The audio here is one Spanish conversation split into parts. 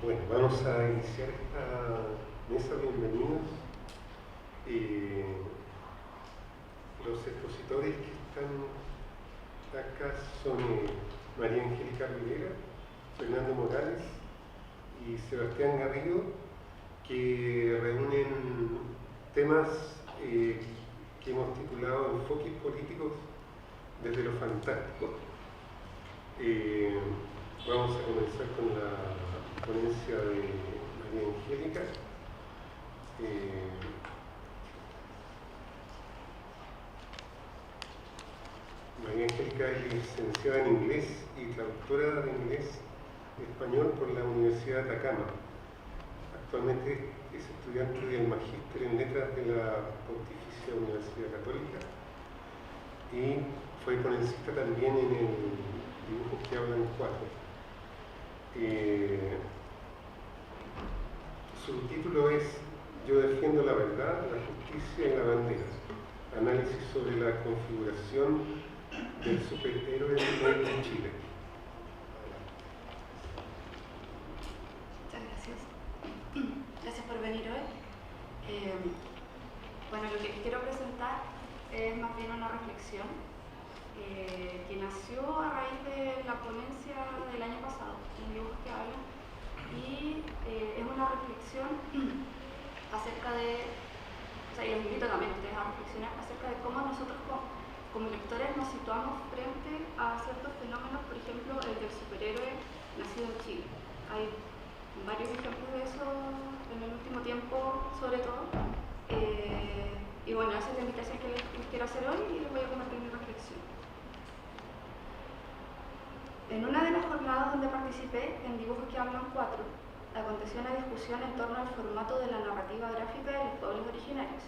Bueno, vamos a iniciar esta mesa. Bienvenidos. Los expositores que están acá son María Angélica Rivera, Fernando Morales y Sebastián Garrido, que reúnen temas que hemos titulado Enfoques Políticos desde lo Fantástico. Vamos a comenzar con la ponencia de María Angélica. María Angélica es licenciada en inglés y traductora de inglés a español por la Universidad de Atacama. Actualmente es estudiante del Magíster en Letras de la Pontificia Universidad Católica y fue ponencista también en el Dibujos que Hablan 4. Su título es Yo defiendo la verdad, la justicia y la bandera. Análisis sobre la configuración del superhéroe negro en Chile. Muchas gracias. Gracias por venir hoy. Bueno, lo que quiero presentar es más bien una reflexión que nació a raíz de la ponencia del año pasado, en Dibujos que Hablan, y es una reflexión acerca de, y los invito también a ustedes a reflexionar acerca de cómo nosotros como lectores nos situamos frente a ciertos fenómenos, por ejemplo, el del superhéroe nacido en Chile. Hay varios ejemplos de eso en el último tiempo, sobre todo, y bueno, esa es la invitación que les quiero hacer hoy y les voy a compartir mi reflexión. En una de las jornadas donde participé, en Dibujos que Hablan 4, aconteció una discusión en torno al formato de la narrativa gráfica de los pueblos originarios.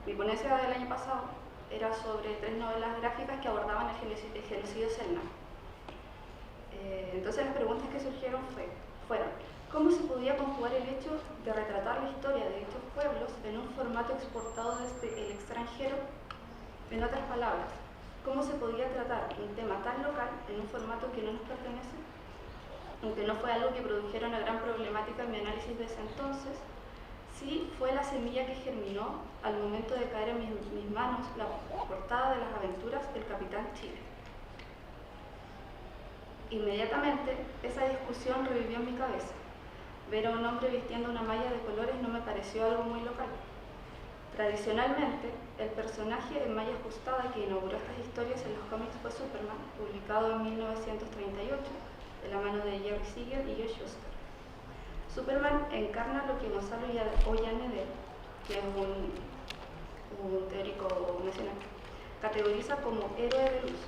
Mi ponencia del año pasado era sobre 3 novelas gráficas que abordaban el genocidio Selma. Entonces las preguntas que surgieron fueron: ¿cómo se podía conjugar el hecho de retratar la historia de dichos pueblos en un formato exportado desde el extranjero? En otras palabras, ¿cómo se podía tratar un tema tan local en un formato que no nos pertenece? Aunque no fue algo que produjera una gran problemática en mi análisis de ese entonces, sí fue la semilla que germinó al momento de caer en mis manos la portada de las aventuras del Capitán Chile. Inmediatamente, esa discusión revivió en mi cabeza. Ver a un hombre vistiendo una malla de colores no me pareció algo muy local. Tradicionalmente, el personaje en malla ajustada que inauguró estas historias en los cómics fue Superman, publicado en 1938, de la mano de Jerry Siegel y Joe Shuster. Superman encarna lo que Gonzalo Ollaneder, que es un teórico nacional, categoriza como héroe de luz,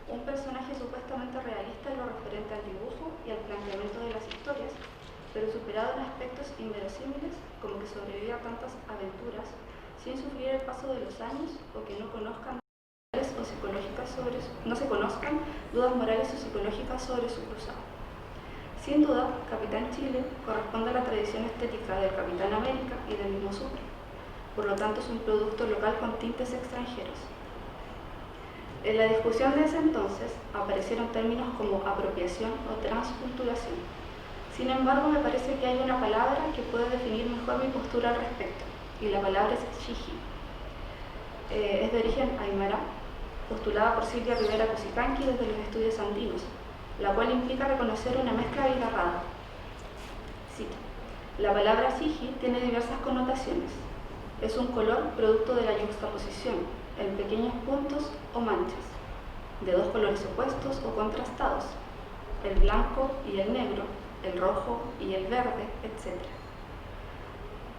un personaje supuestamente realista en lo referente al dibujo y al planteamiento de las historias, pero superado en aspectos inverosímiles, como que sobrevive a tantas aventuras sin sufrir el paso de los años o que no se conozcan dudas morales o psicológicas sobre su cruzado. Sin duda, Capitán Chile corresponde a la tradición estética del Capitán América y del mismo Super. Por lo tanto, es un producto local con tintes extranjeros. En la discusión de ese entonces aparecieron términos como apropiación o transculturación. Sin embargo, me parece que hay una palabra que puede definir mejor mi postura al respecto, y la palabra es Chiji. Es de origen aymara, postulada por Silvia Rivera Cusicanqui desde los estudios andinos, la cual implica reconocer una mezcla abigarrada. Cito: la palabra Chiji tiene diversas connotaciones. Es un color producto de la yuxtaposición, en pequeños puntos o manchas, de dos colores opuestos o contrastados, el blanco y el negro, el rojo y el verde, etc.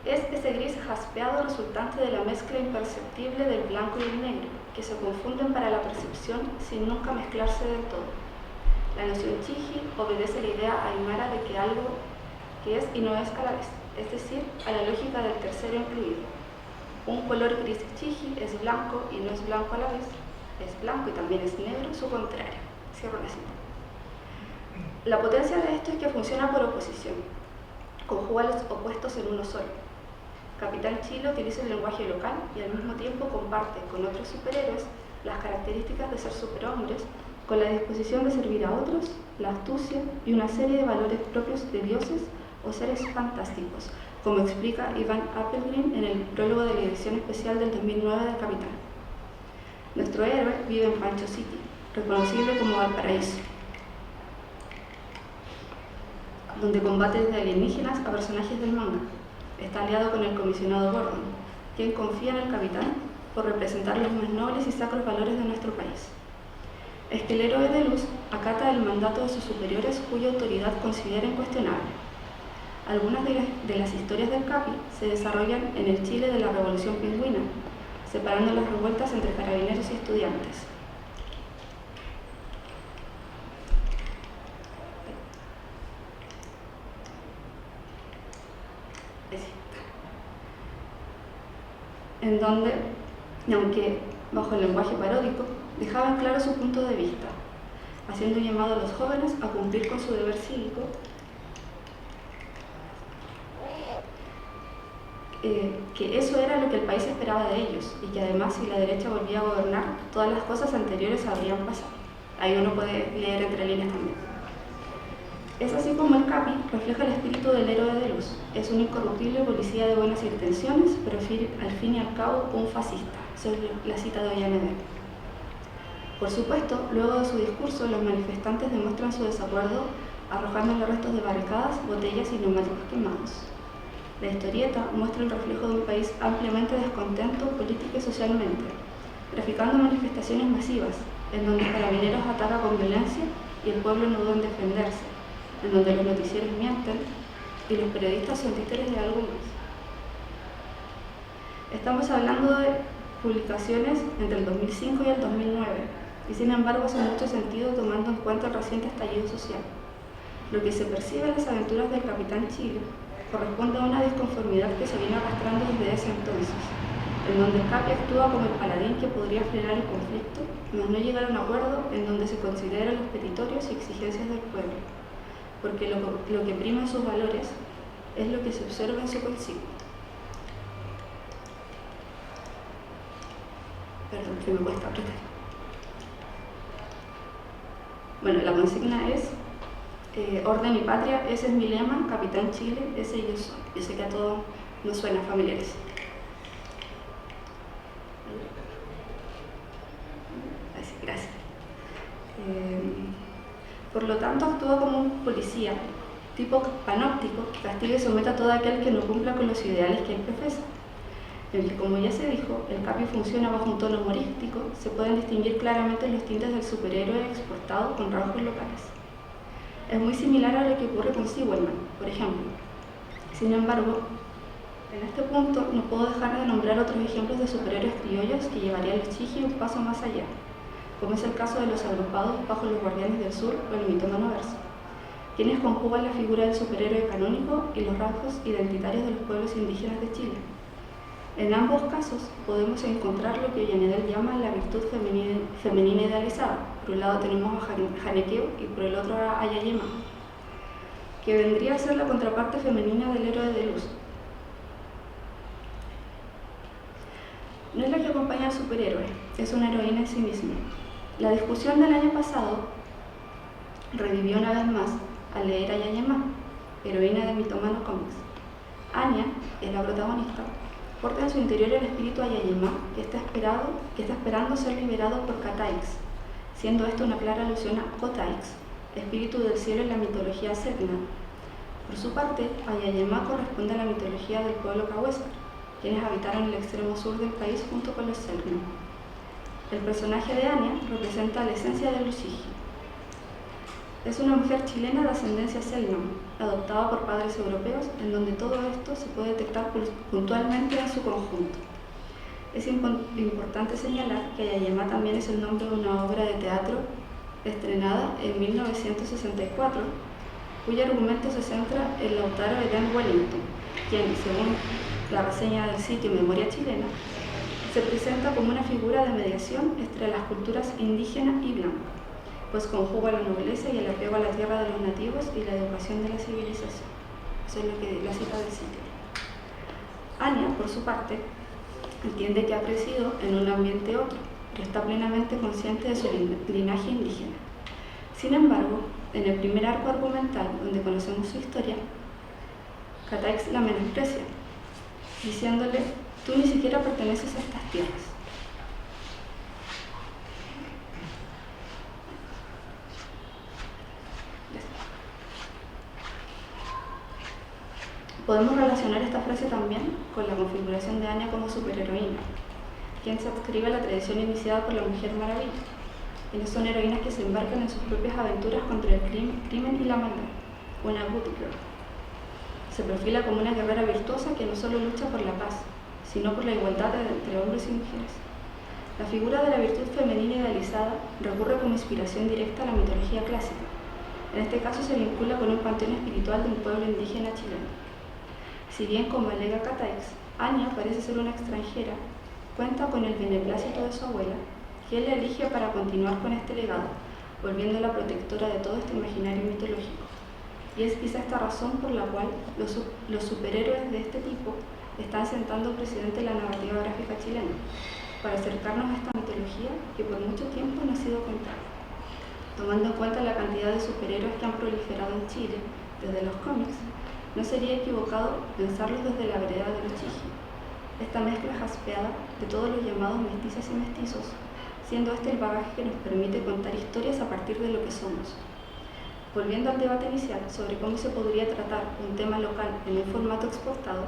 Es ese gris jaspeado resultante de la mezcla imperceptible del blanco y el negro, que se confunden para la percepción sin nunca mezclarse del todo. La noción Chiji obedece la idea aymara de que algo que es y no es a la vez, es decir, a la lógica del tercero incluido. Un color gris Chiji es blanco y no es blanco a la vez, es blanco y también es negro, su contrario. Cierro la cita. La potencia de esto es que funciona por oposición, conjuga los opuestos en uno solo. Capitán Chile utiliza el lenguaje local y al mismo tiempo comparte con otros superhéroes las características de ser superhombres con la disposición de servir a otros, la astucia y una serie de valores propios de dioses o seres fantásticos, como explica Ivan Appelgren en el prólogo de la edición especial del 2009 del Capitán. Nuestro héroe vive en Pancho City, reconocible como Valparaíso, donde combate desde alienígenas a personajes del manga. Está aliado con el comisionado Gordon, quien confía en el capitán por representar los más nobles y sacros valores de nuestro país. Es que el héroe de luz acata el mandato de sus superiores cuya autoridad considera incuestionable. Algunas de las historias del Capi se desarrollan en el Chile de la Revolución Pingüina, separando las revueltas entre carabineros y estudiantes. En donde, aunque bajo el lenguaje paródico, dejaban claro su punto de vista, haciendo un llamado a los jóvenes a cumplir con su deber cívico, que eso era lo que el país esperaba de ellos, y que además si la derecha volvía a gobernar, todas las cosas anteriores habrían pasado. Ahí uno puede leer entre líneas también. Es así como el Capi refleja el espíritu del héroe de luz. Es un incorruptible policía de buenas intenciones, pero al fin y al cabo un fascista. Esa es la cita de Ollaneder. Por supuesto, luego de su discurso, los manifestantes demuestran su desacuerdo arrojando los restos de barricadas, botellas y neumáticos quemados. La historieta muestra el reflejo de un país ampliamente descontento política y socialmente, graficando manifestaciones masivas, en donde carabineros atacan con violencia y el pueblo no duda en defenderse, en donde los noticieros mienten y los periodistas son títeres de algo más. Estamos hablando de publicaciones entre el 2005 y el 2009, y sin embargo hace mucho sentido tomando en cuenta el reciente estallido social. Lo que se percibe en las aventuras del Capitán Chile corresponde a una disconformidad que se viene arrastrando desde ese entonces, en donde el Capi actúa como el paladín que podría frenar el conflicto, mas no llegar a un acuerdo en donde se consideran los petitorios y exigencias del pueblo, porque lo que prima en sus valores es lo que se observa en su consigna. Perdón, que me cuesta apretar. Bueno, la consigna es orden y patria, ese es mi lema, Capitán Chile, ese yo soy. Yo sé que a todos nos suena familiares. Gracias. Por lo tanto, actúa como un policía, tipo panóptico, que castiga y somete a todo aquel que no cumpla con los ideales que él profesa. En que, como ya se dijo, el Capi funciona bajo un tono humorístico, se pueden distinguir claramente los tintes del superhéroe exportado con rasgos locales. Es muy similar a lo que ocurre con Sewellman, por ejemplo. Sin embargo, en este punto no puedo dejar de nombrar otros ejemplos de superhéroes criollos que llevarían los Chigi un paso más allá, como es el caso de los agrupados bajo los Guardianes del Sur o el Mitómano Verso, quienes conjugan la figura del superhéroe canónico y los rasgos identitarios de los pueblos indígenas de Chile. En ambos casos podemos encontrar lo que Ollaneder llama la virtud femenina idealizada. Por un lado tenemos a Janequeo y por el otro a Yayema, que vendría a ser la contraparte femenina del héroe de luz. No es la que acompaña al superhéroe, es una heroína en sí misma. La discusión del año pasado revivió una vez más al leer a Yayema, heroína de Mitómano Comics. Anya es la protagonista. Porta en su interior el espíritu a Yayema, que está esperando ser liberado por Kataix, siendo esto una clara alusión a Kotaix, espíritu del cielo en la mitología Sedna. Por su parte, a Yayema corresponde a la mitología del pueblo Cahuéscar, quienes habitaron el extremo sur del país junto con los Selknam. El personaje de Anya representa la esencia de Lucigi. Es una mujer chilena de ascendencia Selknam, adoptada por padres europeos, en donde todo esto se puede detectar puntualmente en su conjunto. Es importante señalar que Yayema también es el nombre de una obra de teatro estrenada en 1964, cuyo argumento se centra en Lautaro Edén Wellington, quien, según la reseña del sitio Memoria Chilena, se presenta como una figura de mediación entre las culturas indígena y blanca, pues conjuga la nobleza y el apego a la tierra de los nativos y la educación de la civilización. Eso es lo que la cita del sitio. Anya, por su parte, entiende que ha crecido en un ambiente otro, pero está plenamente consciente de su linaje indígena. Sin embargo, en el primer arco argumental, donde conocemos su historia, Cataix la menosprecia, diciéndole: tú ni siquiera perteneces a estas tierras. Podemos relacionar esta frase también con la configuración de Anya como superheroína, quien se adscribe a la tradición iniciada por la Mujer Maravilla, quienes son heroínas que se embarcan en sus propias aventuras contra el crimen y la maldad, una good girl. Se perfila como una guerrera virtuosa que no solo lucha por la paz, sino por la igualdad entre hombres y mujeres. La figura de la virtud femenina idealizada recurre como inspiración directa a la mitología clásica. En este caso se vincula con un panteón espiritual de un pueblo indígena chileno. Si bien, como alega Cataix, Anya parece ser una extranjera, cuenta con el beneplácito de su abuela, que él elige para continuar con este legado, volviéndola protectora de todo este imaginario mitológico. Y es quizá esta razón por la cual los superhéroes de este tipo están sentando precedente en la narrativa gráfica chilena, para acercarnos a esta mitología que por mucho tiempo no ha sido contada. Tomando en cuenta la cantidad de superhéroes que han proliferado en Chile desde los cómics, no sería equivocado pensarlos desde la vereda de los chiji, esta mezcla jaspeada de todos los llamados mestizas y mestizos, siendo este el bagaje que nos permite contar historias a partir de lo que somos. Volviendo al debate inicial sobre cómo se podría tratar un tema local en un formato exportado,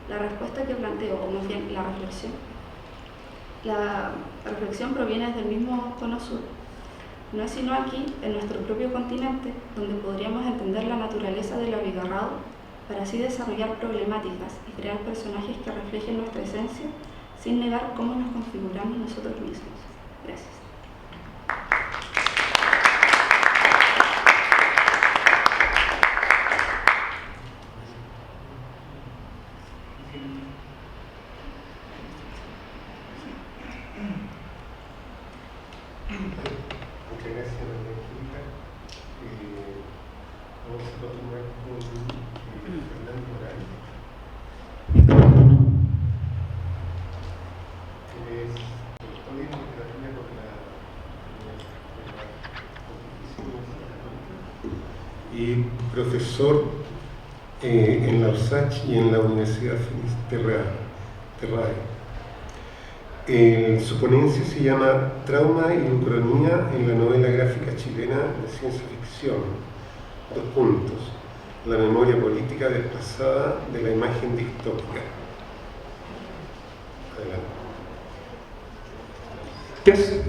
la respuesta que planteo, o más bien la reflexión proviene desde el mismo Cono Sur. No es sino aquí, en nuestro propio continente, donde podríamos entender la naturaleza del abigarrado para así desarrollar problemáticas y crear personajes que reflejen nuestra esencia sin negar cómo nos configuramos nosotros mismos. Gracias. Muchas gracias, Angélica. Vamos a continuar con Fernando Morales, que es doctor en literatura por la Pontificia Universidad Católica y profesor en la USACH y en la Universidad Terrae. Su ponencia se llama Trauma y Ucronía en la novela gráfica chilena de ciencia ficción. Dos puntos. La memoria política desplazada de la imagen distópica. Adelante. Gracias.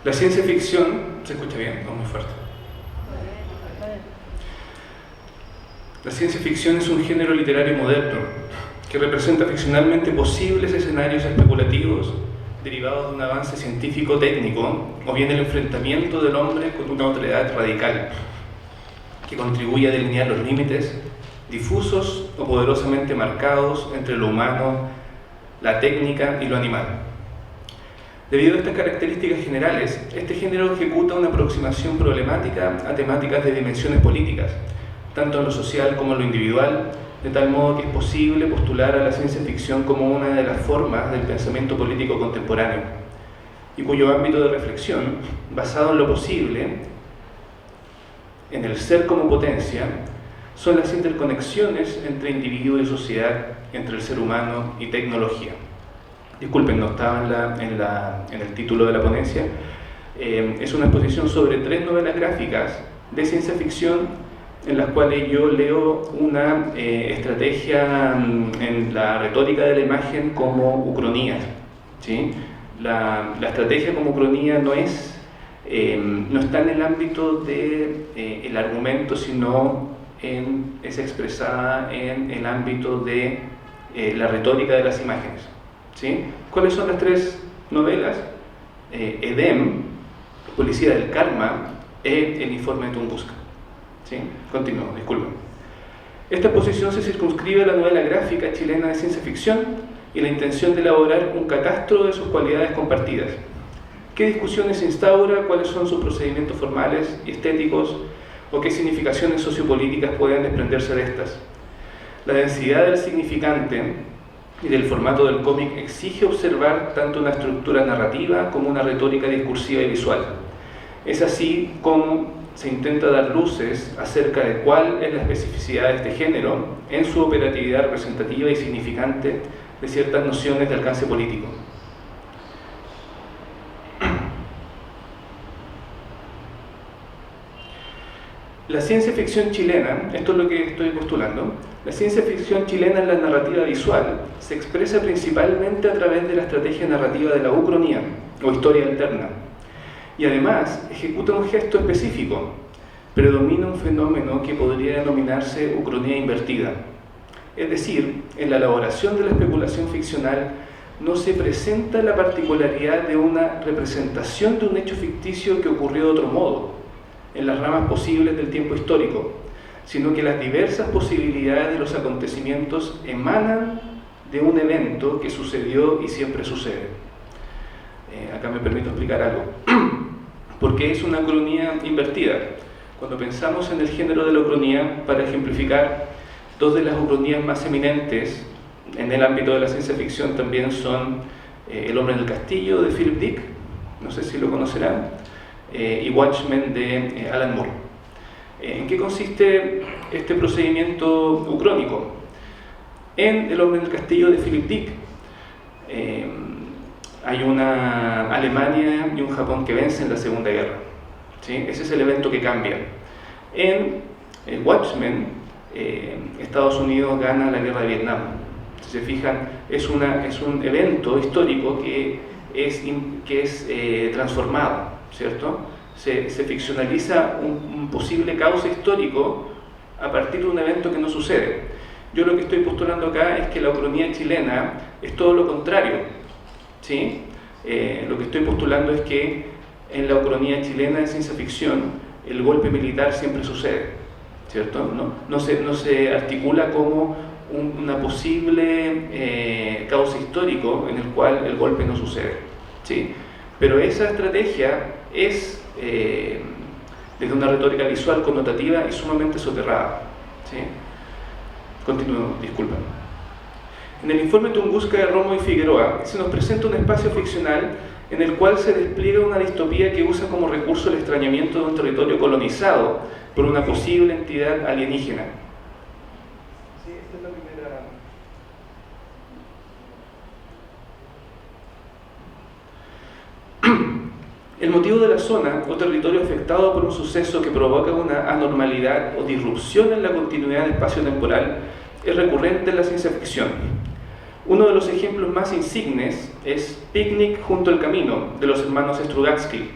La ciencia ficción, ¿se escucha bien? No, muy fuerte. La ciencia ficción es un género literario moderno que representa ficcionalmente posibles escenarios especulativos derivados de un avance científico-técnico o bien el enfrentamiento del hombre con una otredad radical que contribuye a delinear los límites difusos o poderosamente marcados entre lo humano, la técnica y lo animal. Debido a estas características generales, este género ejecuta una aproximación problemática a temáticas de dimensiones políticas, tanto en lo social como en lo individual, de tal modo que es posible postular a la ciencia ficción como una de las formas del pensamiento político contemporáneo, y cuyo ámbito de reflexión, basado en lo posible, en el ser como potencia, son las interconexiones entre individuo y sociedad, entre el ser humano y tecnología. Disculpen, no estaba en el título de la ponencia. Es una exposición sobre 3 novelas gráficas de ciencia ficción en las cuales yo leo una estrategia en la retórica de la imagen como ucronía, ¿sí? La estrategia como ucronía no está en el ámbito del argumento, sino es expresada en el ámbito de la retórica de las imágenes, ¿sí? ¿Cuáles son las 3 novelas? Edem, Policía del Karma, El Informe de Tunguska. ¿Sí? Continúo, disculpen. Esta exposición se circunscribe a la novela gráfica chilena de ciencia ficción y la intención de elaborar un catastro de sus cualidades compartidas. ¿Qué discusiones se instaura? ¿Cuáles son sus procedimientos formales y estéticos? ¿O qué significaciones sociopolíticas pueden desprenderse de estas? La densidad del significante y del formato del cómic exige observar tanto una estructura narrativa como una retórica discursiva y visual. Es así como se intenta dar luces acerca de cuál es la especificidad de este género en su operatividad representativa y significante de ciertas nociones de alcance político. La ciencia ficción chilena, esto es lo que estoy postulando, la ciencia ficción chilena en la narrativa visual se expresa principalmente a través de la estrategia narrativa de la ucronía o historia alterna, y además ejecuta un gesto específico, predomina un fenómeno que podría denominarse ucronía invertida. Es decir, en la elaboración de la especulación ficcional no se presenta la particularidad de una representación de un hecho ficticio que ocurrió de otro modo, en las ramas posibles del tiempo histórico, sino que las diversas posibilidades de los acontecimientos emanan de un evento que sucedió y siempre sucede. Acá me permito explicar algo. ¿Por qué es una ucronía invertida? Cuando pensamos en el género de la ucronía, para ejemplificar, dos de las ucronías más eminentes en el ámbito de la ciencia ficción también son El hombre en el castillo de Philip Dick, no sé si lo conocerán, y Watchmen de Alan Moore. ¿En qué consiste este procedimiento ucrónico? En El hombre en el castillo de Philip Dick hay una Alemania y un Japón que vencen la Segunda Guerra, ¿sí? Ese es el evento que cambia. En Watchmen, Estados Unidos gana la guerra de Vietnam. Si se fijan, es un evento histórico que es transformado, ¿cierto? Se ficcionaliza un posible causa histórico a partir de un evento que no sucede. Yo lo que estoy postulando acá es que la ucronía chilena es todo lo contrario, ¿sí? Lo que estoy postulando es que en la ucronía chilena de ciencia ficción el golpe militar siempre sucede, ¿cierto? No se articula como una posible causa histórico en el cual el golpe no sucede, ¿sí? Pero esa estrategia es desde una retórica visual connotativa y sumamente soterrada, ¿sí? Continúo, disculpen. En el informe Tunguska de Romo y Figueroa se nos presenta un espacio ficcional en el cual se despliega una distopía que usa como recurso el extrañamiento de un territorio colonizado por una posible entidad alienígena. Sí, esta es la primera. El motivo de la zona o territorio afectado por un suceso que provoca una anormalidad o disrupción en la continuidad espacio-temporal es recurrente en la ciencia ficción. Uno de los ejemplos más insignes es Picnic junto al camino, de los hermanos Strugatsky,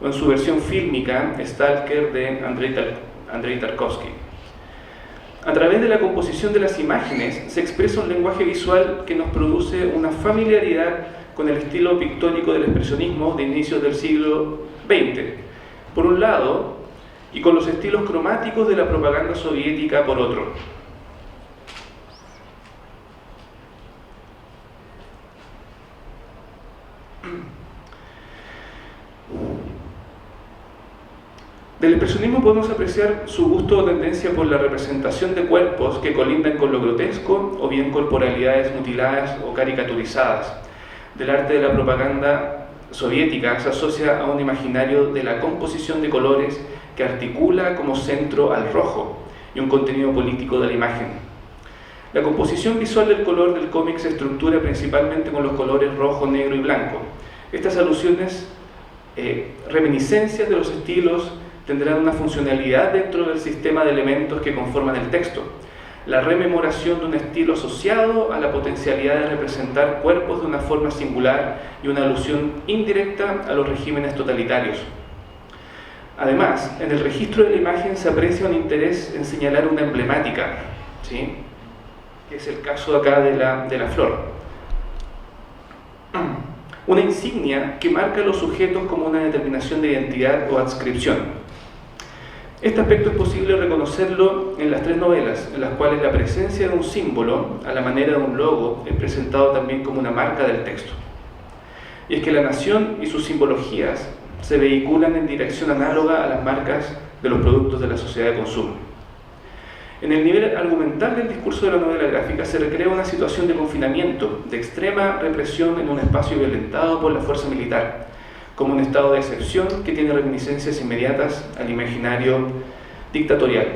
o en su versión fílmica, Stalker, de Andrei Tarkovsky. A través de la composición de las imágenes se expresa un lenguaje visual que nos produce una familiaridad con el estilo pictórico del expresionismo de inicios del siglo XX, por un lado, y con los estilos cromáticos de la propaganda soviética por otro. Del expresionismo podemos apreciar su gusto o tendencia por la representación de cuerpos que colindan con lo grotesco o bien corporalidades mutiladas o caricaturizadas. Del arte de la propaganda soviética se asocia a un imaginario de la composición de colores que articula como centro al rojo y un contenido político de la imagen. La composición visual del color del cómic se estructura principalmente con los colores rojo, negro y blanco. Estas alusiones, reminiscencias de los estilos, tendrán una funcionalidad dentro del sistema de elementos que conforman el texto. La rememoración de un estilo asociado a la potencialidad de representar cuerpos de una forma singular y una alusión indirecta a los regímenes totalitarios. Además, en el registro de la imagen se aprecia un interés en señalar una emblemática, ¿sí? Que es el caso acá de la flor. Una insignia que marca a los sujetos como una determinación de identidad o adscripción. Este aspecto es posible reconocerlo en las tres novelas, en las cuales la presencia de un símbolo, a la manera de un logo, es presentado también como una marca del texto. Y es que la nación y sus simbologías se vehiculan en dirección análoga a las marcas de los productos de la sociedad de consumo. En el nivel argumental del discurso de la novela gráfica se recrea una situación de confinamiento, de extrema represión en un espacio violentado por la fuerza militar, como un estado de excepción que tiene reminiscencias inmediatas al imaginario dictatorial,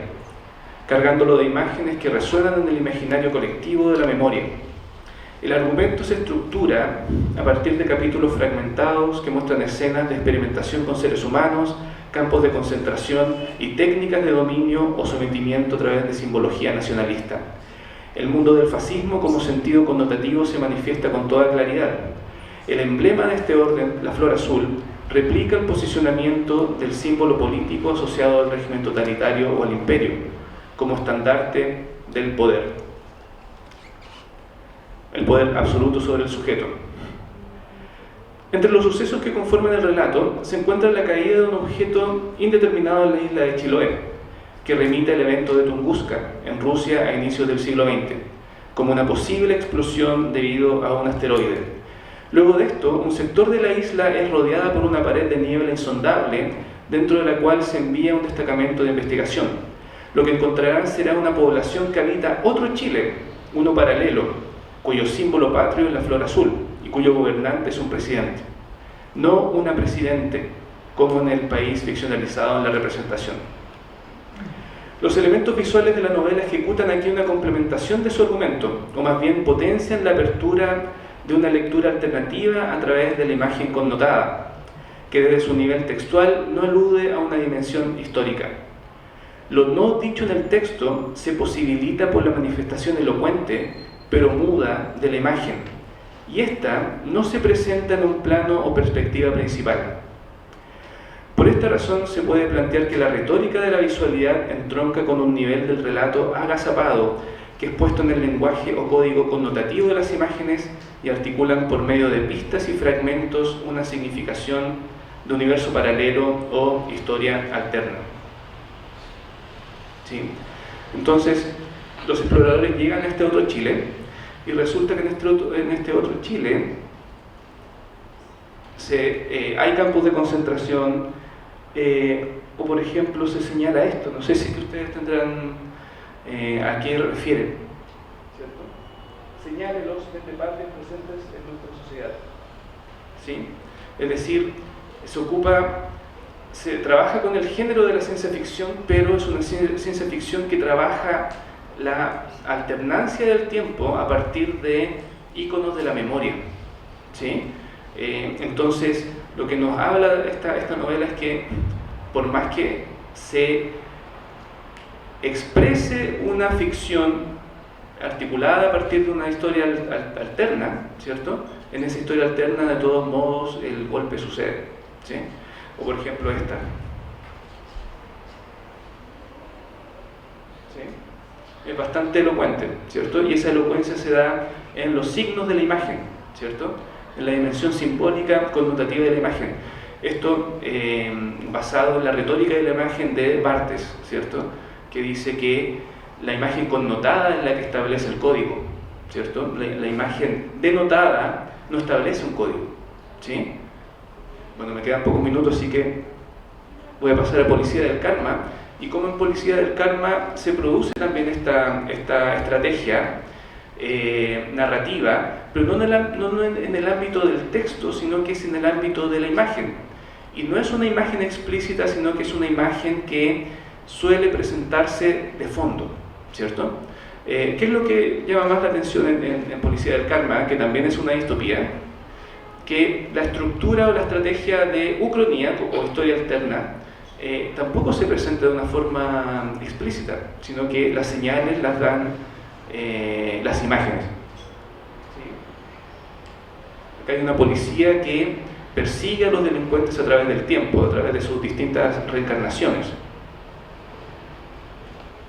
cargándolo de imágenes que resuenan en el imaginario colectivo de la memoria. El argumento se estructura a partir de capítulos fragmentados que muestran escenas de experimentación con seres humanos, campos de concentración y técnicas de dominio o sometimiento a través de simbología nacionalista. El mundo del fascismo como sentido connotativo se manifiesta con toda claridad. El emblema de este orden, la flor azul, replica el posicionamiento del símbolo político asociado al régimen totalitario o al imperio, como estandarte del poder. El poder absoluto sobre el sujeto. Entre los sucesos que conforman el relato se encuentra la caída de un objeto indeterminado en la isla de Chiloé, que remite al evento de Tunguska, en Rusia a inicios del siglo XX, como una posible explosión debido a un asteroide. Luego de esto, un sector de la isla es rodeada por una pared de niebla insondable, dentro de la cual se envía un destacamento de investigación. Lo que encontrarán será una población que habita otro Chile, uno paralelo, cuyo símbolo patrio es la flor azul, y cuyo gobernante es un presidente, no una presidente, como en el país ficcionalizado en la representación. Los elementos visuales de la novela ejecutan aquí una complementación de su argumento, o más bien potencian la apertura de una lectura alternativa a través de la imagen connotada, que desde su nivel textual no alude a una dimensión histórica. Lo no dicho en el texto se posibilita por la manifestación elocuente, pero muda, de la imagen, y esta no se presenta en un plano o perspectiva principal. Por esta razón se puede plantear que la retórica de la visualidad entronca con un nivel del relato agazapado, que es puesto en el lenguaje o código connotativo de las imágenes y articulan por medio de pistas y fragmentos una significación de universo paralelo o historia alterna. ¿Sí? Entonces, los exploradores llegan a este otro Chile, y resulta que en este otro Chile hay campos de concentración, o por ejemplo se señala esto, no sé si que ustedes tendrán a qué refieren, ¿cierto? Señálelos desde partes presentes en nuestra sociedad. ¿Sí? Es decir, se trabaja con el género de la ciencia ficción, pero es una ciencia ficción que trabaja la alternancia del tiempo a partir de íconos de la memoria. ¿Sí? Entonces, lo que nos habla esta novela es que, por más que se exprese una ficción articulada a partir de una historia alterna, ¿cierto? En esa historia alterna, de todos modos, el golpe sucede. ¿Sí? O por ejemplo esta. ¿Sí? Es bastante elocuente, ¿cierto? Y esa elocuencia se da en los signos de la imagen, ¿cierto? En la dimensión simbólica connotativa de la imagen. Esto basado en la retórica de la imagen de Barthes, ¿cierto? Que dice que la imagen connotada es la que establece el código, ¿cierto? La imagen denotada no establece un código, ¿sí? Bueno, me quedan pocos minutos, así que voy a pasar a Policía del Karma. Y como en Policía del Karma se produce también esta estrategia narrativa, pero no en el ámbito del texto, sino que es en el ámbito de la imagen. Y no es una imagen explícita, sino que es una imagen que suele presentarse de fondo, ¿cierto? ¿Qué es lo que llama más la atención en Policía del Karma? Que también es una distopía, que la estructura o la estrategia de ucronía o historia alterna tampoco se presenta de una forma explícita, sino que las señales las dan las imágenes. ¿Sí? Acá hay una policía que persigue a los delincuentes a través del tiempo, a través de sus distintas reencarnaciones.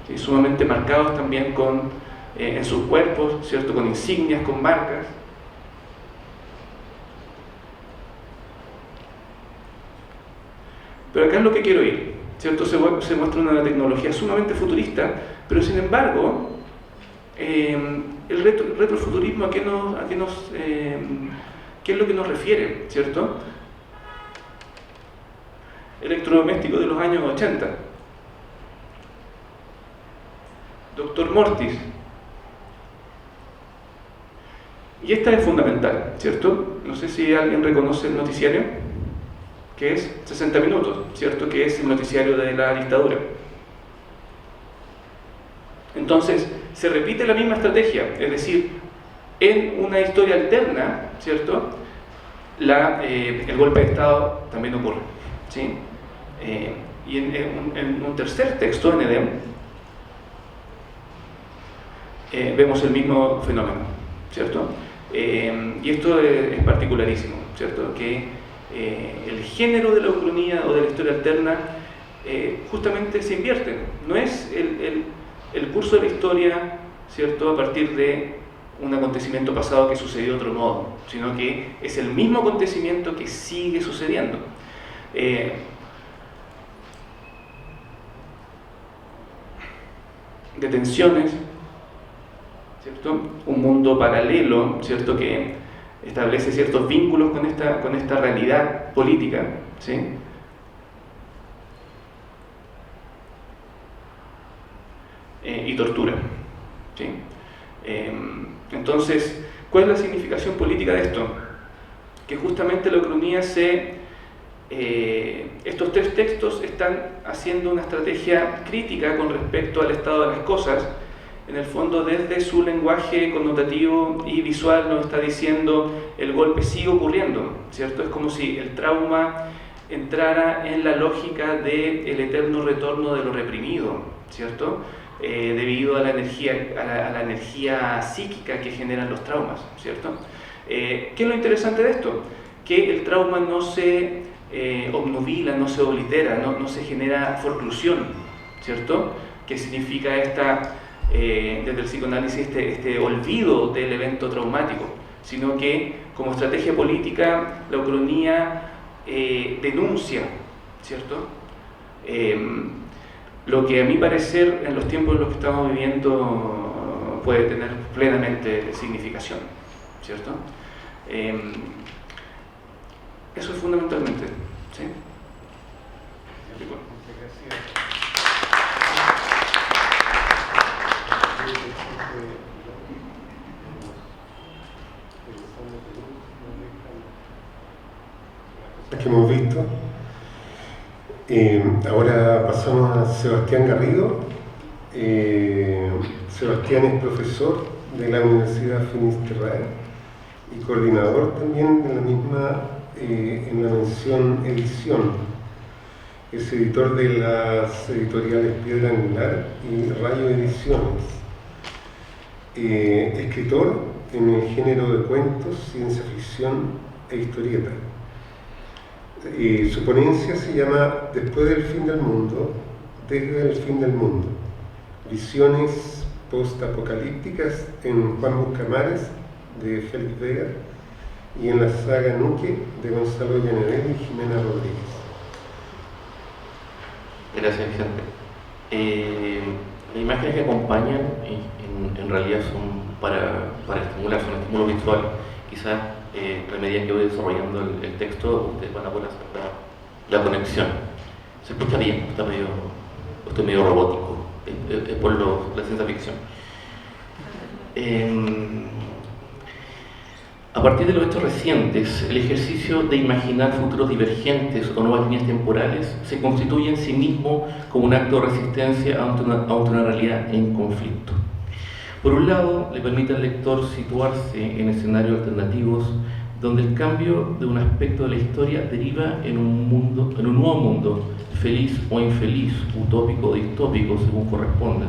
¿Sí? Sumamente marcados también en sus cuerpos, ¿cierto? Con insignias, con marcas. Pero acá es lo que quiero ir, ¿cierto? Se muestra una tecnología sumamente futurista, pero sin embargo, el retrofuturismo ¿qué es lo que nos refiere, ¿cierto? Electrodoméstico de los años 80. Doctor Mortis. Y esta es fundamental, ¿cierto? No sé si alguien reconoce el noticiario, que es 60 minutos, ¿cierto? Que es el noticiario de la dictadura. Entonces, se repite la misma estrategia, es decir, en una historia alterna, ¿cierto? El golpe de Estado también ocurre, ¿sí? Y en un tercer texto, en Edén, vemos el mismo fenómeno, ¿cierto? Y esto es particularísimo, ¿cierto? Que el género de la ucronía o de la historia alterna justamente se invierte. No es el curso de la historia, ¿cierto?, a partir de un acontecimiento pasado que sucedió de otro modo, sino que es el mismo acontecimiento que sigue sucediendo. De tensiones, ¿cierto? Un mundo paralelo, ¿cierto?, que establece ciertos vínculos con esta realidad política, ¿sí? Y tortura, ¿sí? Entonces, ¿cuál es la significación política de esto? Que justamente la ucronía estos tres textos están haciendo una estrategia crítica con respecto al estado de las cosas. En el fondo, desde su lenguaje connotativo y visual nos está diciendo el golpe sigue ocurriendo, ¿cierto? Es como si el trauma entrara en la lógica del eterno retorno de lo reprimido, ¿cierto? Debido a la energía psíquica que generan los traumas, ¿cierto? ¿Qué es lo interesante de esto? Que el trauma no se obnubila, no se oblitera, no se genera forclusión, ¿cierto? Que significa desde el psicoanálisis este olvido del evento traumático, sino que como estrategia política la ucronía denuncia, ¿cierto? Lo que a mi parecer en los tiempos en los que estamos viviendo puede tener plenamente significación, ¿cierto? Eso es fundamentalmente, ¿sí? Que hemos visto. Ahora pasamos a Sebastián Garrido. Sebastián es profesor de la Universidad Finisterrae y coordinador también de la misma en la mención edición. Es editor de las editoriales Piedra Angular y Rayo Ediciones. Escritor en el género de cuentos, ciencia ficción e historieta. Su ponencia se llama Después del fin del mundo, desde el fin del mundo. Visiones postapocalípticas en Juan Buscamares, de Félix Vega, y en la saga Nuque, de Gonzalo Llanedel y Jimena Rodríguez. Gracias, Vicente. Las imágenes que acompañan en realidad son para estimular, son estímulos visuales. Quizás a medida que voy desarrollando el texto, ustedes van a poder hacer la conexión. Se escucha bien, estoy medio robótico, es por la ciencia ficción. A partir de los hechos recientes, el ejercicio de imaginar futuros divergentes o nuevas líneas temporales se constituye en sí mismo como un acto de resistencia ante una realidad en conflicto. Por un lado, le permite al lector situarse en escenarios alternativos donde el cambio de un aspecto de la historia deriva en un nuevo mundo, feliz o infeliz, utópico o distópico, según corresponda.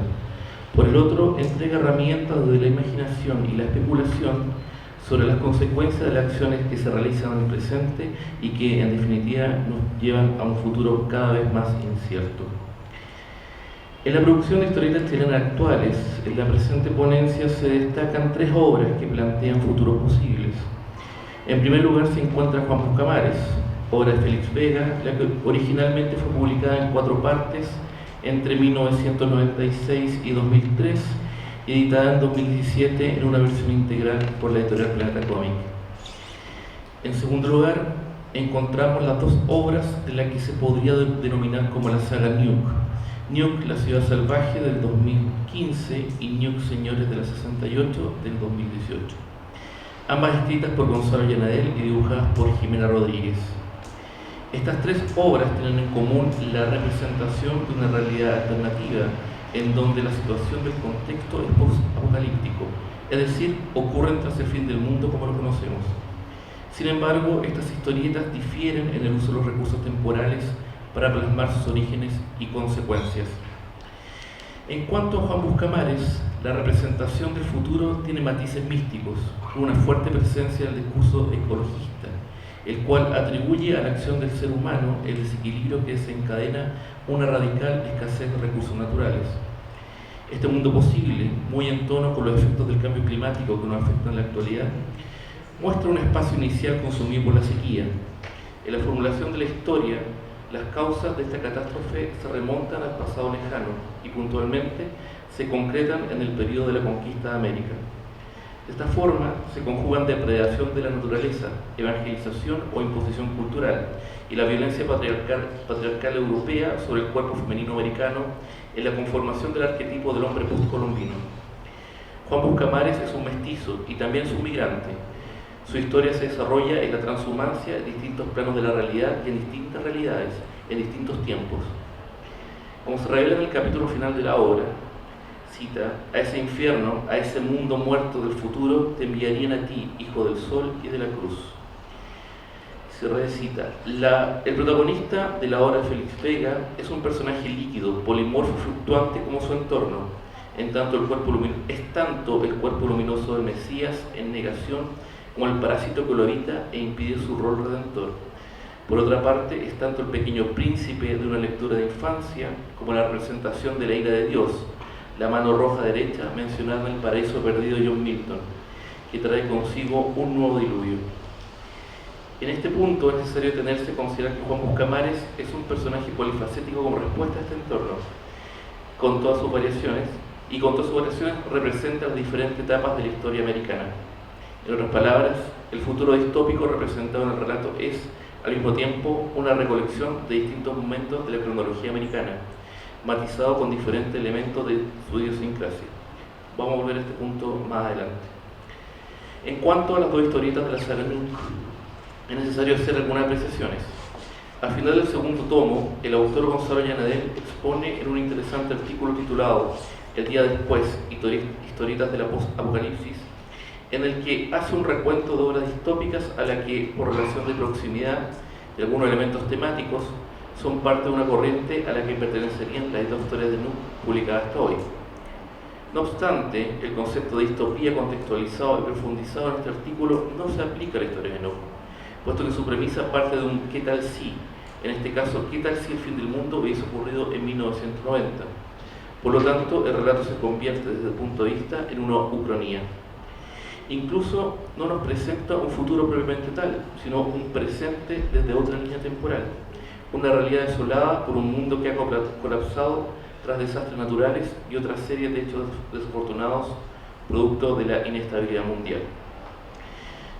Por el otro, entrega herramientas de la imaginación y la especulación sobre las consecuencias de las acciones que se realizan en el presente y que, en definitiva, nos llevan a un futuro cada vez más incierto. En la producción de historietas chilenas actuales, en la presente ponencia se destacan tres obras que plantean futuros posibles. En primer lugar se encuentra Juan Buscamares, obra de Félix Vega, la que originalmente fue publicada en 4 partes entre 1996 y 2003, y editada en 2017 en una versión integral por la editorial Planeta Cómic. En segundo lugar, encontramos las 2 obras de las que se podría denominar como la saga Nuke. Nuke, la ciudad salvaje, del 2015, 2015 y Nuke, Señores de la 68 del 2018. Ambas escritas por Gonzalo Yanadel y dibujadas por Jimena Rodríguez. Estas tres obras tienen en común la representación de una realidad alternativa en donde la situación del contexto es post-apocalíptico, es decir, ocurren tras el fin del mundo como lo conocemos. Sin embargo, estas historietas difieren en el uso de los recursos temporales para plasmar sus orígenes y consecuencias. En cuanto a Juan Buscamares, la representación del futuro tiene matices místicos, con una fuerte presencia del discurso ecologista, el cual atribuye a la acción del ser humano el desequilibrio que desencadena una radical escasez de recursos naturales. Este mundo posible, muy en tono con los efectos del cambio climático que nos afectan en la actualidad, muestra un espacio inicial consumido por la sequía. En la formulación de la historia, las causas de esta catástrofe se remontan al pasado lejano y puntualmente se concretan en el periodo de la conquista de América. De esta forma se conjugan depredación de la naturaleza, evangelización o imposición cultural y la violencia patriarcal europea sobre el cuerpo femenino americano en la conformación del arquetipo del hombre postcolombino. Juan Buscamares es un mestizo y también es un migrante. Su historia se desarrolla en la transhumancia en distintos planos de la realidad y en distintas realidades, en distintos tiempos. Como se revela en el capítulo final de la obra, cita: a ese infierno, a ese mundo muerto del futuro, te enviarían a ti, hijo del sol y de la cruz. Se recita: el protagonista de la obra de Félix Vega es un personaje líquido, polimorfo, fluctuante como su entorno, es tanto el cuerpo luminoso del Mesías en negación como el parásito que lo habita e impide su rol redentor. Por otra parte, es tanto el pequeño príncipe de una lectura de infancia como la representación de la ira de Dios, la mano roja derecha mencionada en El paraíso perdido de John Milton, que trae consigo un nuevo diluvio. En este punto es necesario tenerse a considerar que Juan Buscamares es un personaje polifacético como respuesta a este entorno, con todas sus variaciones, y con todas sus variaciones representa las diferentes etapas de la historia americana. En otras palabras, el futuro distópico representado en el relato es, al mismo tiempo, una recolección de distintos momentos de la cronología americana, matizado con diferentes elementos de su idiosincrasia. Vamos a volver a este punto más adelante. En cuanto a las dos historietas de la saga Nuke, es necesario hacer algunas apreciaciones. Al final del segundo tomo, el autor Gonzalo Yanadel expone en un interesante artículo titulado El día después, historietas de la post-apocalipsis, en el que hace un recuento de obras distópicas a la que, por relación de proximidad y algunos elementos temáticos, son parte de una corriente a la que pertenecerían las dos historias de Nuke publicadas hasta hoy. No obstante, el concepto de distopía contextualizado y profundizado en este artículo no se aplica a la historia de Nuke, puesto que su premisa parte de un ¿qué tal si? En este caso, ¿qué tal si el fin del mundo hubiese ocurrido en 1990? Por lo tanto, el relato se convierte desde el punto de vista en una ucronía. Incluso no nos presenta un futuro propiamente tal, sino un presente desde otra línea temporal, una realidad desolada por un mundo que ha colapsado tras desastres naturales y otra serie de hechos desafortunados producto de la inestabilidad mundial.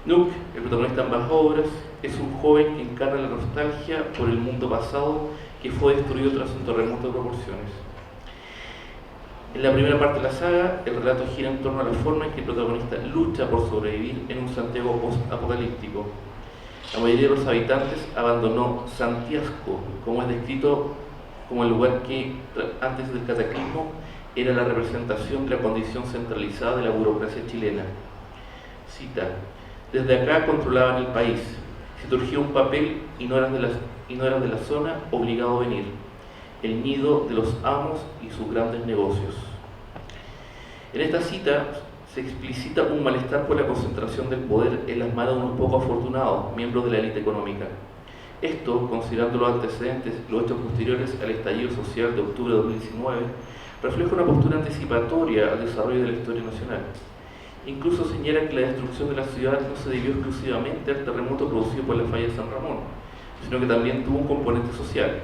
Nuke, el protagonista de ambas obras, es un joven que encarna la nostalgia por el mundo pasado que fue destruido tras un terremoto de proporciones. En la primera parte de la saga, el relato gira en torno a la forma en que el protagonista lucha por sobrevivir en un Santiago post-apocalíptico. La mayoría de los habitantes abandonó Santiasco, como es descrito como el lugar que, antes del cataclismo, era la representación de la condición centralizada de la burocracia chilena. Cita: desde acá controlaban el país. Si surgía un papel y no eras de la zona, obligado a venir. El nido de los amos y sus grandes negocios. En esta cita se explicita un malestar por la concentración del poder en las manos de unos pocos afortunados, miembros de la élite económica. Esto, considerando los antecedentes, los hechos posteriores al estallido social de octubre de 2019, refleja una postura anticipatoria al desarrollo de la historia nacional. Incluso señala que la destrucción de la ciudad no se debió exclusivamente al terremoto producido por la falla de San Ramón, sino que también tuvo un componente social.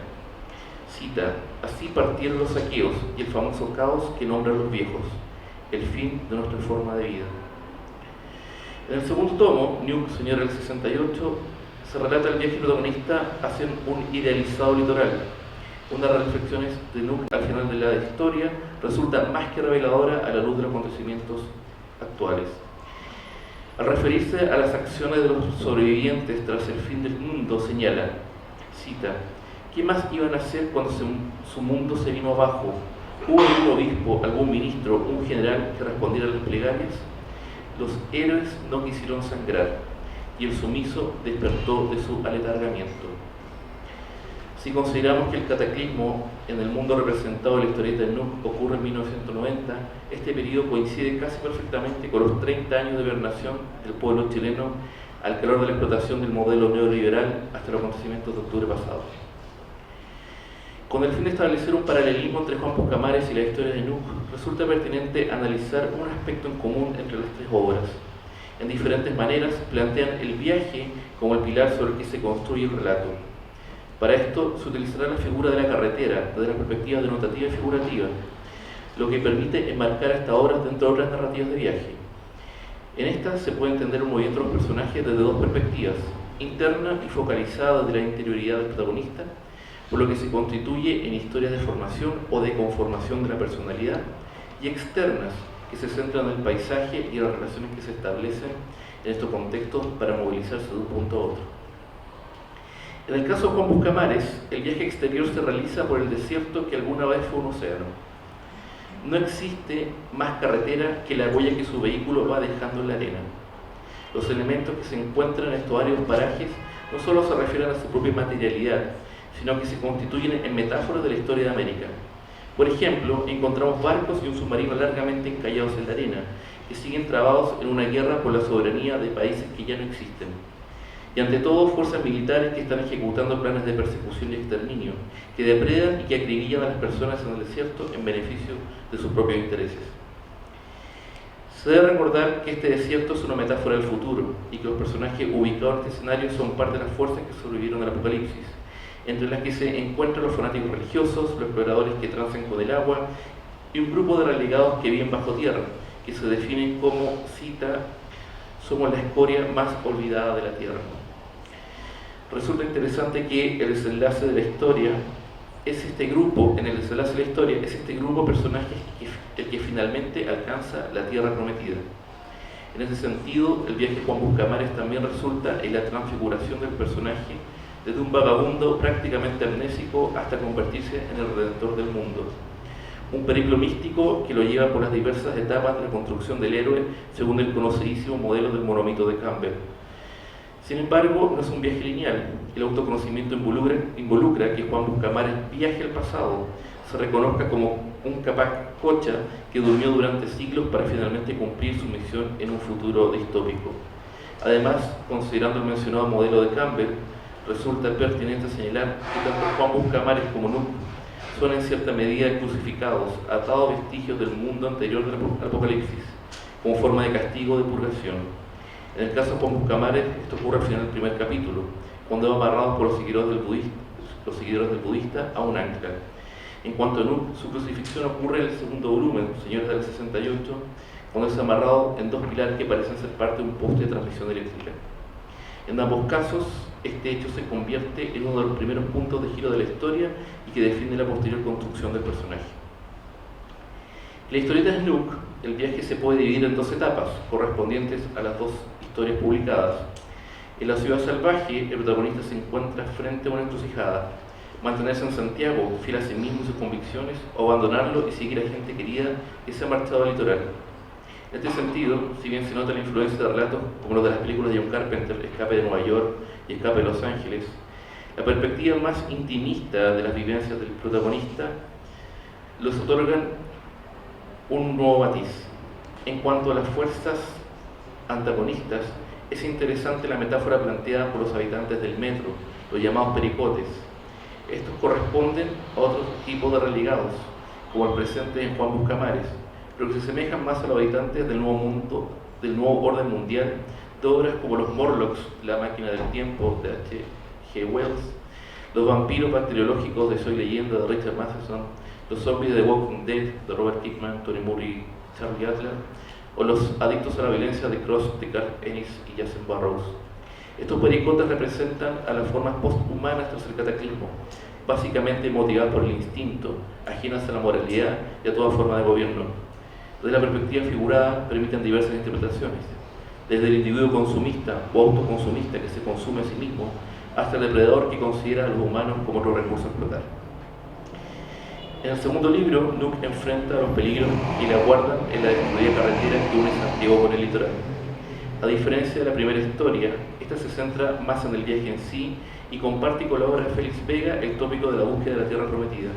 Cita: así partieron los saqueos y el famoso caos que nombran los viejos, el fin de nuestra forma de vida. En el segundo tomo, Nuke, Señor del 68, se relata el viaje protagonista hacia un idealizado litoral, unas reflexiones de Nuke al final de la historia resulta más que reveladora a la luz de los acontecimientos actuales. Al referirse a las acciones de los sobrevivientes tras el fin del mundo, señala, cita, ¿qué más iban a hacer cuando su mundo se vino abajo? ¿Hubo algún obispo, algún ministro, un general que respondiera a las plegarias? Los héroes no quisieron sangrar, y el sumiso despertó de su aletargamiento. Si consideramos que el cataclismo en el mundo representado en la historieta de Nuuk ocurre en 1990, este periodo coincide casi perfectamente con los 30 años de hibernación del pueblo chileno al calor de la explotación del modelo neoliberal hasta los acontecimientos de octubre pasado. Con el fin de establecer un paralelismo entre Juan Buscamares y la historia de Nuuk, resulta pertinente analizar un aspecto en común entre las tres obras. En diferentes maneras plantean el viaje como el pilar sobre el que se construye el relato. Para esto se utilizará la figura de la carretera desde la perspectiva denotativa y figurativa, lo que permite enmarcar a esta obra dentro de otras narrativas de viaje. En esta se puede entender el movimiento de los personajes desde dos perspectivas, interna y focalizada desde la interioridad del protagonista, por lo que se constituye en historias de formación o de conformación de la personalidad, y externas, que se centran en el paisaje y en las relaciones que se establecen en estos contextos para movilizarse de un punto a otro. En el caso de Juan Buscamares, el viaje exterior se realiza por el desierto que alguna vez fue un océano. No existe más carretera que la huella que su vehículo va dejando en la arena. Los elementos que se encuentran en estos áridos parajes no solo se refieren a su propia materialidad, sino que se constituyen en metáforas de la historia de América. Por ejemplo, encontramos barcos y un submarino largamente encallados en la arena, que siguen trabados en una guerra por la soberanía de países que ya no existen. Y ante todo, fuerzas militares que están ejecutando planes de persecución y exterminio, que depredan y que acribillan a las personas en el desierto en beneficio de sus propios intereses. Se debe recordar que este desierto es una metáfora del futuro y que los personajes ubicados en este escenario son parte de las fuerzas que sobrevivieron al apocalipsis, entre las que se encuentran los fanáticos religiosos, los exploradores que transan con el agua y un grupo de relegados que viven bajo tierra, que se definen como, cita, somos la escoria más olvidada de la tierra. Resulta interesante que el desenlace de la historia es este grupo, en el desenlace de la historia, es este grupo de personajes el que finalmente alcanza la tierra prometida. En ese sentido, el viaje de Juan Buscamares también resulta en la transfiguración del personaje desde un vagabundo prácticamente amnésico hasta convertirse en el redentor del mundo. Un periplo místico que lo lleva por las diversas etapas de la construcción del héroe según el conocidísimo modelo del monomito de Campbell. Sin embargo, no es un viaje lineal. El autoconocimiento involucra que Juan Buscamares viaje al pasado, se reconozca como un capacocha que durmió durante siglos para finalmente cumplir su misión en un futuro distópico. Además, considerando el mencionado modelo de Campbell, resulta pertinente señalar que tanto Juan Buscamares como Nuuk son en cierta medida crucificados, atados a vestigios del mundo anterior del apocalipsis, como forma de castigo o de purgación. En el caso de Juan Buscamares, esto ocurre al final del primer capítulo, cuando va amarrado por los seguidores del budista a un ancla. En cuanto a Nuuk, su crucifixión ocurre en el segundo volumen, Señores del 68, cuando es amarrado en dos pilares que parecen ser parte de un poste de transmisión eléctrica. En ambos casos, este hecho se convierte en uno de los primeros puntos de giro de la historia y que define la posterior construcción del personaje. En la historieta de Nuuk, el viaje se puede dividir en dos etapas, correspondientes a las dos historias publicadas. En la ciudad salvaje, el protagonista se encuentra frente a una encrucijada: mantenerse en Santiago, fiel a sí mismo y sus convicciones, o abandonarlo y seguir a gente querida que se ha marchado al litoral. En este sentido, si bien se nota la influencia de relatos como los de las películas de John Carpenter, Escape de Nueva York y Escape de Los Ángeles, la perspectiva más intimista de las vivencias del protagonista los otorgan un nuevo matiz. En cuanto a las fuerzas antagonistas, es interesante la metáfora planteada por los habitantes del metro, los llamados pericotes. Estos corresponden a otros tipos de relegados, como el presente en Juan Buscamares, pero que se asemejan más a los habitantes del nuevo mundo, del nuevo orden mundial, de obras como los Morlocks, La máquina del tiempo, de H.G. Wells, los vampiros bacteriológicos de Soy leyenda, de Richard Matheson, los zombies de The Walking Dead, de Robert Kirkman, Tony Moore y Charlie Adler, o los adictos a la violencia de Cross, de Garth Ennis y Jason Burroughs. Estos pericotes representan a las formas posthumanas tras el cataclismo, básicamente motivadas por el instinto, ajenas a la moralidad y a toda forma de gobierno. Desde la perspectiva figurada permiten diversas interpretaciones, desde el individuo consumista o autoconsumista que se consume a sí mismo, hasta el depredador que considera a los humanos como otro recurso a explotar. En el segundo libro, Nuc enfrenta a los peligros que le aguardan en la destruida carretera que une Santiago con el litoral. A diferencia de la primera historia, esta se centra más en el viaje en sí y comparte con la obra de Félix Vega el tópico de la búsqueda de la tierra prometida.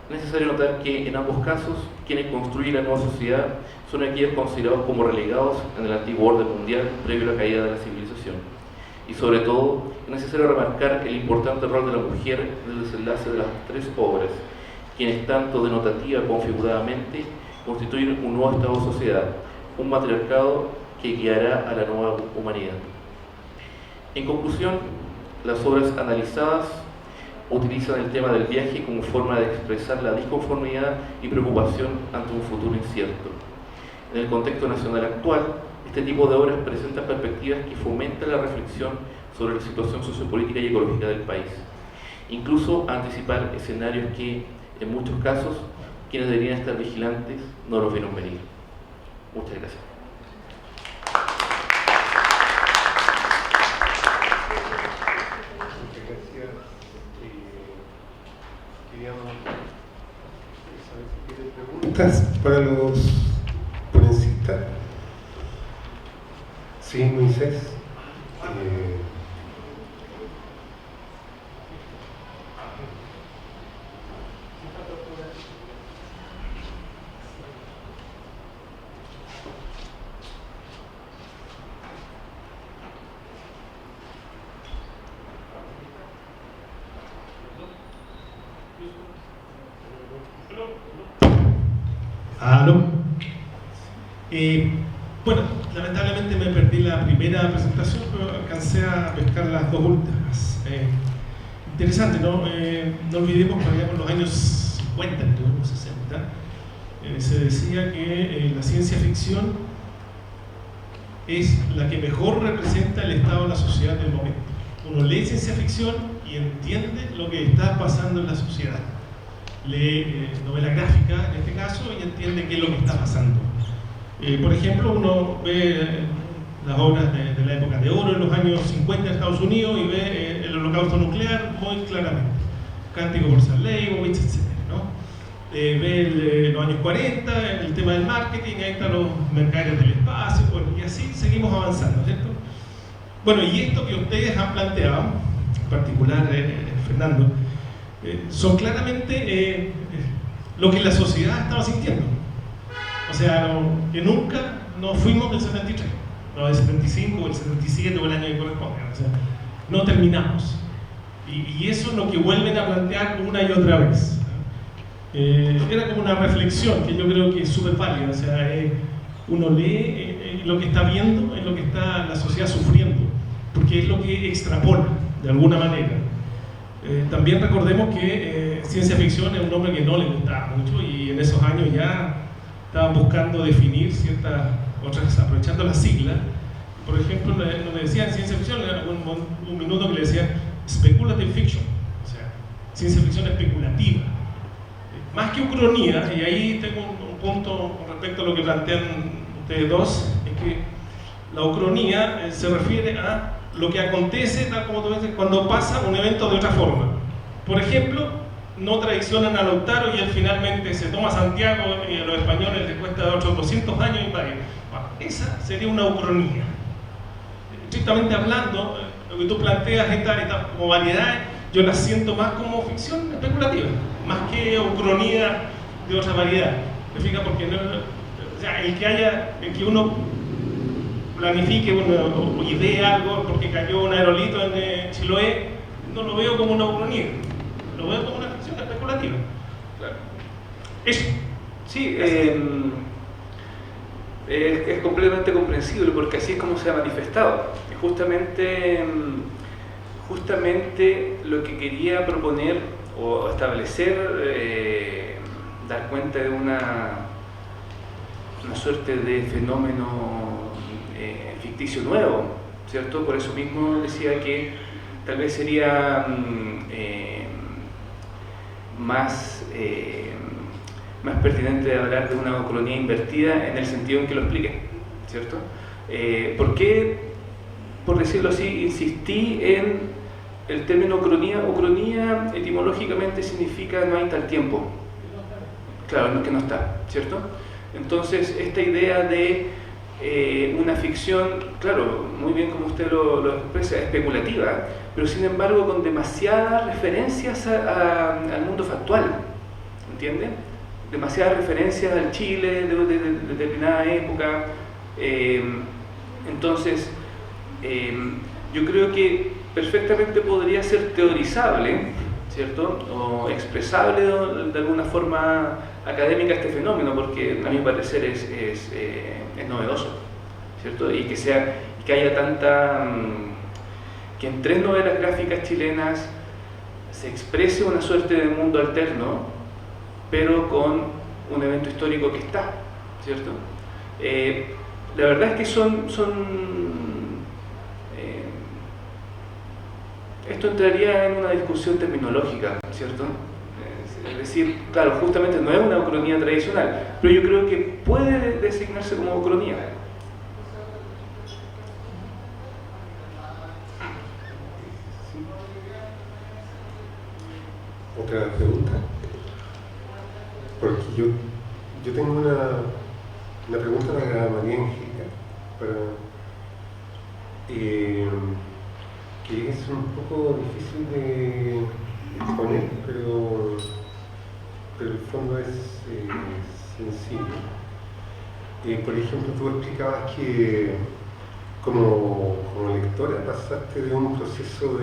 Es necesario notar que en ambos casos, quienes construyen la nueva sociedad son aquellos considerados como relegados en el antiguo orden mundial previo a la caída de la civilización. Y sobre todo, es necesario remarcar el importante rol de la mujer en el desenlace de las tres obras, quienes tanto denotativa como figuradamente constituyen un nuevo estado de sociedad, un matriarcado que guiará a la nueva humanidad. En conclusión, las obras analizadas utilizan el tema del viaje como forma de expresar la disconformidad y preocupación ante un futuro incierto. En el contexto nacional actual, este tipo de obras presenta perspectivas que fomentan la reflexión sobre la situación sociopolítica y ecológica del país, incluso anticipar escenarios que, en muchos casos, quienes deberían estar vigilantes no los vieron venir. Muchas gracias. ¿Preguntas para los ponencistas? Sí, Moisés. ¿Aló? Bueno, lamentablemente me perdí la primera presentación, pero alcancé a pescar las dos últimas. Interesante, ¿no? No olvidemos que allá por los años 50, los 60, se decía que la ciencia ficción es la que mejor representa el estado de la sociedad del momento. Uno lee ciencia ficción y entiende lo que está pasando en la sociedad. Lee novela gráfica, en este caso, y entiende qué es lo que está pasando. Por ejemplo, uno ve las obras de la época de oro, en los años 50 en Estados Unidos, y ve el holocausto nuclear muy claramente. Cántico por San Leibowitz, etc., ¿no? Ve los años 40, el tema del marketing, ahí están los mercaderes del espacio, bueno, y así seguimos avanzando, ¿cierto? Bueno, y esto que ustedes han planteado, en particular Fernando, son claramente lo que la sociedad estaba sintiendo. O sea, que nunca nos fuimos del 73, no del 75 o el 77 o el año que corresponde. O sea, no terminamos. Y eso es lo que vuelven a plantear una y otra vez. Era como una reflexión que yo creo que es súper válida. O sea, uno lee lo que está viendo, es lo que está la sociedad sufriendo, porque es lo que extrapola de alguna manera. También recordemos que ciencia ficción es un nombre que no le gustaba mucho, y en esos años ya estaban buscando definir ciertas otras, aprovechando las siglas. Por ejemplo, nos decían ciencia ficción, un minuto que le decían speculative fiction, o sea, ciencia ficción especulativa. Más que ucronía, y ahí tengo un punto con respecto a lo que plantean ustedes dos, es que la ucronía se refiere a lo que acontece, tal como tú dices, cuando pasa un evento de otra forma. Por ejemplo, no traicionan a Lautaro y él finalmente se toma Santiago y a los españoles les cuesta otros 200 años invadir. Bueno, esa sería una ucronía. Estrictamente hablando, lo que tú planteas, esta como variedad, yo la siento más como ficción especulativa, más que ucronía de otra variedad. ¿Me fijas? Porque no, o sea, el que uno planifique o idee algo porque cayó un aerolito en Chiloé, no lo veo como una ucronía, lo veo como una ficción especulativa. Claro. Eso. Sí, es completamente comprensible porque así es como se ha manifestado. Justamente lo que quería proponer o establecer, dar cuenta de una suerte de fenómeno ficticio nuevo, ¿cierto? Por eso mismo decía que tal vez sería más pertinente hablar de una ucronía invertida en el sentido en que lo expliqué, ¿cierto? ¿Por qué, por decirlo así, insistí en el término ucronía? Ucronía etimológicamente significa no hay tal tiempo. Claro, que no está, ¿cierto? Entonces, esta idea de una ficción, claro, muy bien como usted lo expresa, especulativa, pero sin embargo con demasiadas referencias al mundo factual, ¿entiende? Demasiadas referencias al Chile de determinada época. Entonces, yo creo que perfectamente podría ser teorizable, ¿cierto? O expresable de alguna forma académica este fenómeno, porque a mi parecer es novedoso, ¿cierto? Y que haya tanta... que en 3 novelas gráficas chilenas se exprese una suerte de mundo alterno, pero con un evento histórico que está, ¿cierto? La verdad es que esto entraría en una discusión terminológica, ¿cierto? Es decir, claro, justamente no es una ucronía tradicional, pero yo creo que puede designarse como ucronía. Otra pregunta, porque yo tengo una pregunta para María Angélica, que es un poco difícil de exponer, pero el fondo es sencillo. Por ejemplo, tú explicabas que como lectora pasaste de un proceso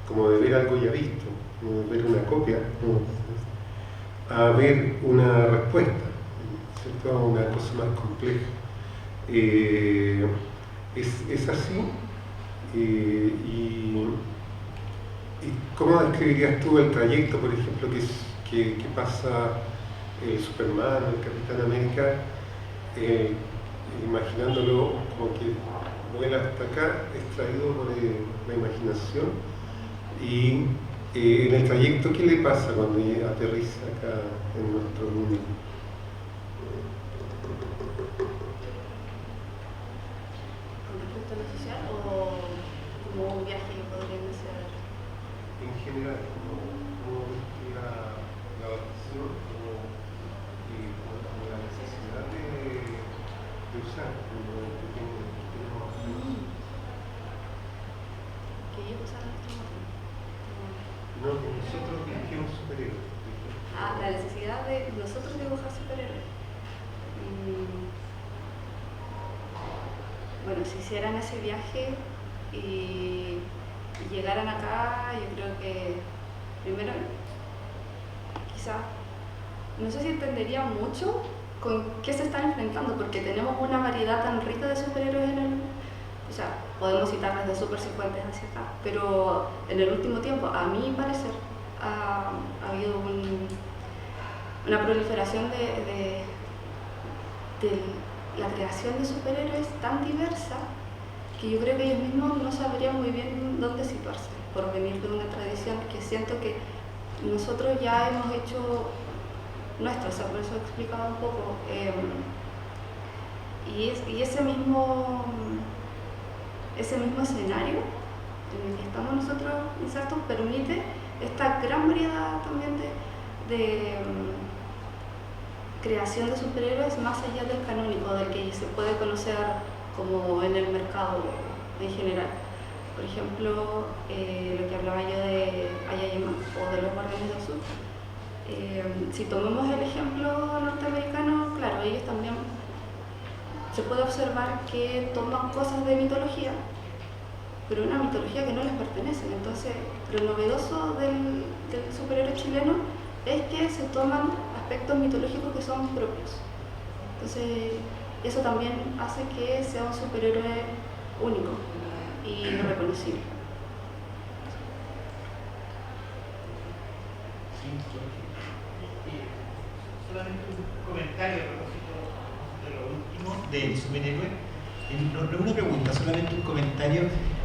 como de ver algo ya visto, como de ver una copia, a ver una respuesta, ¿cierto? A una cosa más compleja. ¿Es así? ¿Y cómo describirías tú el trayecto, por ejemplo, que pasa el Superman, el Capitán América, imaginándolo como que vuela hasta acá, extraído por la imaginación? Y en el trayecto, ¿qué le pasa cuando aterriza acá en nuestro mundo? ¿Con respecto a lo social o como un viaje que podría ser? En general, como la adaptación, como la necesidad de usar, Que ellos usan nuestro móvil. no, que nosotros dibujemos superhéroes. La necesidad de nosotros dibujar superhéroes. Bueno, si hicieran ese viaje y llegaran acá, yo creo que primero, quizás, no sé si entendería mucho con qué se están enfrentando, porque tenemos una variedad tan rica de superhéroes o sea, podemos citar desde Super 50 hacia acá, pero en el último tiempo, a mi parecer, ha habido una proliferación de la creación de superhéroes tan diversa que yo creo que ellos mismos no sabrían muy bien dónde situarse, por venir de una tradición que siento que nosotros ya hemos hecho nuestra, o sea, por eso he explicado un poco. Y ese mismo escenario en el que estamos nosotros insertos permite esta gran variedad también de creación de superhéroes más allá del canónico, del que se puede conocer como en el mercado en general. Por ejemplo, lo que hablaba yo de Ayayama o de los Guardianes del Sur. Si tomamos el ejemplo norteamericano, claro, ellos también se puede observar que toman cosas de mitología, pero una mitología que no les pertenece. Entonces, lo novedoso del superhéroe chileno es que se toman aspectos mitológicos que son propios. Entonces, eso también hace que sea un superhéroe único y reconocible. Solamente un comentario a propósito de lo último del superhéroe. No una pregunta, solamente un comentario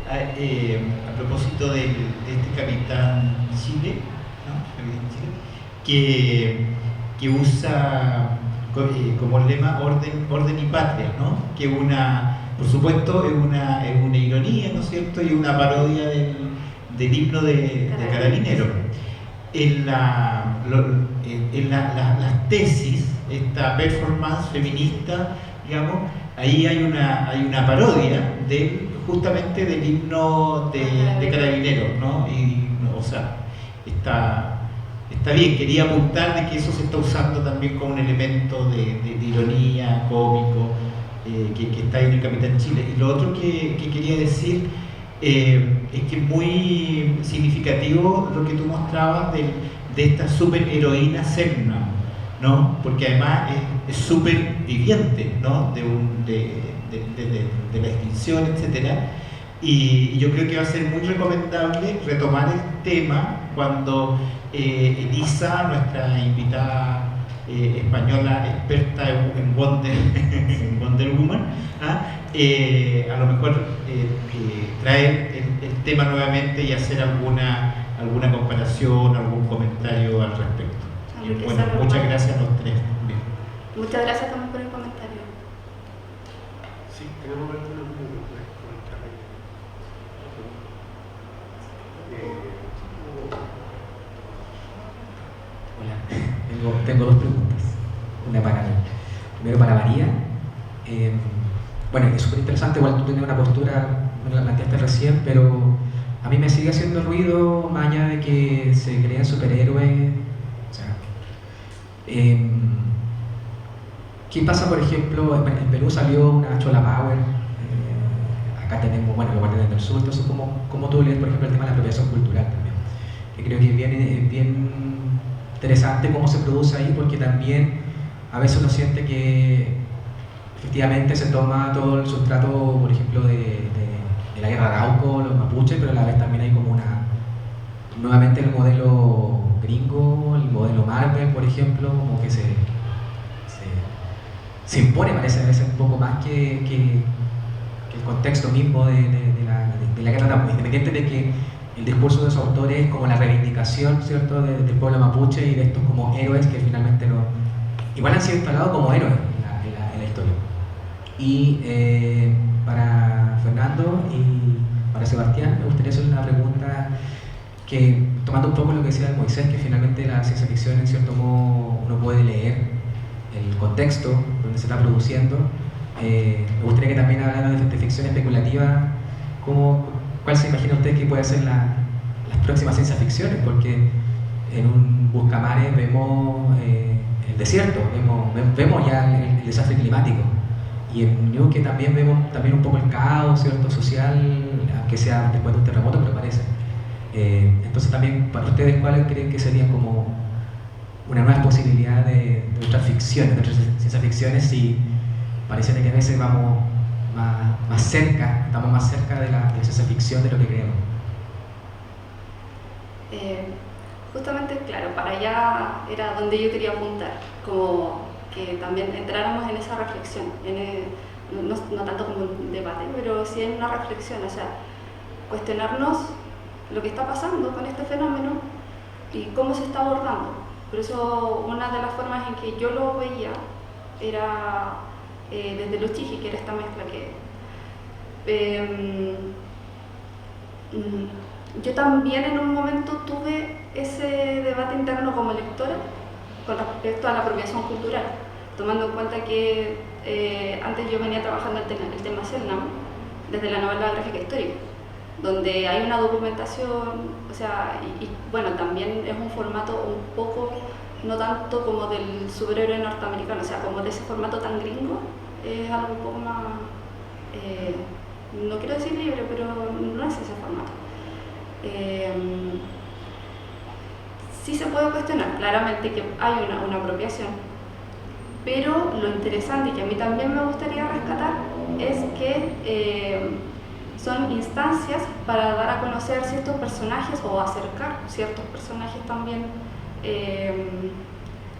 a propósito de este capitán Chile, ¿no? Capitán Chile, que usa como lema orden y patria, ¿no? Que por supuesto es una ironía, ¿no es cierto? Y una parodia del himno de Carabinero. En las tesis, esta performance feminista, digamos, ahí hay una parodia justamente del himno de Carabineros, ¿no? Y, o sea, está bien, quería apuntar de que eso se está usando también como un elemento de ironía, cómico, que está ahí en el Capitán Chile. Y lo otro que quería decir es que es muy significativo lo que tú mostrabas de esta superheroína Selma, ¿no? Porque además es súper viviente, ¿no? De la extinción, etcétera. Y yo creo que va a ser muy recomendable retomar el tema cuando Elisa, nuestra invitada española experta en Wonder Woman, a lo mejor traer el tema nuevamente y hacer alguna comparación, algún comentario al respecto. Y bueno, muchas gracias a los tres también. Muchas gracias también por el comentario. Sí, tenemos algunas preguntas. Hola, tengo dos preguntas. Una primero para María. Bueno, es súper interesante, igual tú tienes una postura, me la planteaste recién, pero a mí me sigue haciendo ruido, más allá de que se crean superhéroes. O sea, ¿qué pasa, por ejemplo, en Perú salió una Chola Power? Acá tenemos, bueno, los Guardianes del Sur. Entonces, ¿cómo tú lees, por ejemplo, el tema de la apropiación cultural también? Que creo que es bien interesante cómo se produce ahí, porque también a veces uno siente que efectivamente se toma todo el sustrato, por ejemplo, de la guerra de Arauco, los mapuches, pero a la vez también hay como nuevamente el modelo gringo, el modelo Marvel, por ejemplo, como que se impone, parece a veces un poco más que el contexto mismo de la guerra de Arauco, independiente de que el discurso de esos autores es como la reivindicación, ¿cierto?, del pueblo mapuche y de estos como héroes que finalmente igual han sido instalados como héroes en la historia. Y para Fernando y para Sebastián me gustaría hacer una pregunta que, tomando un poco lo que decía Moisés, que finalmente la ciencia ficción en cierto modo uno puede leer el contexto donde se está produciendo. Me gustaría que también hablaran de ficción especulativa. ¿Cuál se imagina usted que puede ser las próximas ciencia ficciones? Porque en un Buscamares vemos el desierto, vemos ya el desastre climático, y en Ñuque también vemos también un poco el caos, ¿cierto?, social, aunque sea después de un terremoto, pero parece. Entonces también, para ustedes, ¿cuáles creen que serían como una nueva posibilidad de nuestras ficciones, de nuestras ciencia ficciones, si parece que a veces vamos más cerca, estamos más cerca de la ciencia ficción de lo que creemos? Justamente, claro, para allá era donde yo quería apuntar, como que también entráramos en esa reflexión, no tanto como un debate, pero sí en una reflexión, o sea, cuestionarnos lo que está pasando con este fenómeno y cómo se está abordando. Por eso una de las formas en que yo lo veía era desde los chiji, que era esta mezcla yo también en un momento tuve ese debate interno como lectora con respecto a la apropiación cultural, tomando en cuenta que antes yo venía trabajando el tema Selnam desde la novela gráfica histórica, donde hay una documentación, o sea, y bueno, también es un formato un poco, no tanto como del superhéroe norteamericano, o sea, como de ese formato tan gringo, es algo un poco más, no quiero decir libre, pero no es ese formato. Sí se puede cuestionar claramente que hay una apropiación, pero lo interesante y que a mí también me gustaría rescatar es que son instancias para dar a conocer ciertos personajes o acercar ciertos personajes también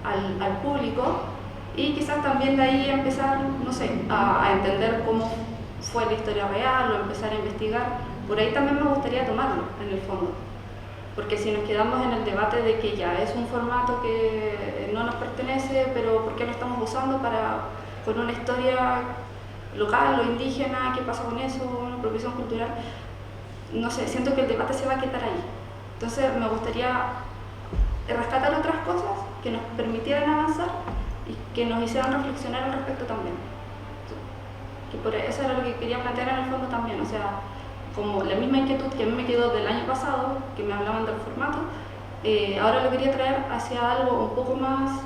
al público, y quizás también de ahí empezar, no sé, a entender cómo fue la historia real o empezar a investigar. Por ahí también me gustaría tomarlo, en el fondo. Porque si nos quedamos en el debate de que ya es un formato que no nos pertenece, pero ¿por qué lo estamos usando con una historia local o indígena? ¿Qué pasa con eso? Una apropiación cultural. No sé, siento que el debate se va a quedar ahí. Entonces me gustaría rescatar otras cosas que nos permitieran avanzar y que nos hicieran reflexionar al respecto también. Que por eso era lo que quería plantear en el fondo también, o sea, como la misma inquietud que a mí me quedó del año pasado, que me hablaban del formato, ahora lo quería traer hacia algo un poco más,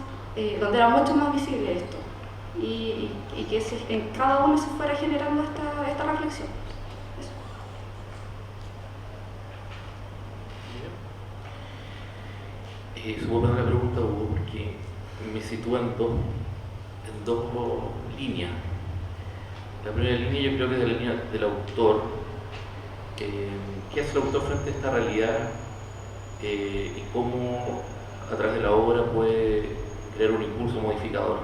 donde era mucho más visible esto, y que en cada uno se fuera generando esta reflexión. Eso. Supongo una pregunta, Hugo, porque me sitúa en dos líneas. La primera línea yo creo que es de la línea del autor. ¿Qué hace el autor frente a esta realidad y cómo a través de la obra puede crear un impulso modificador?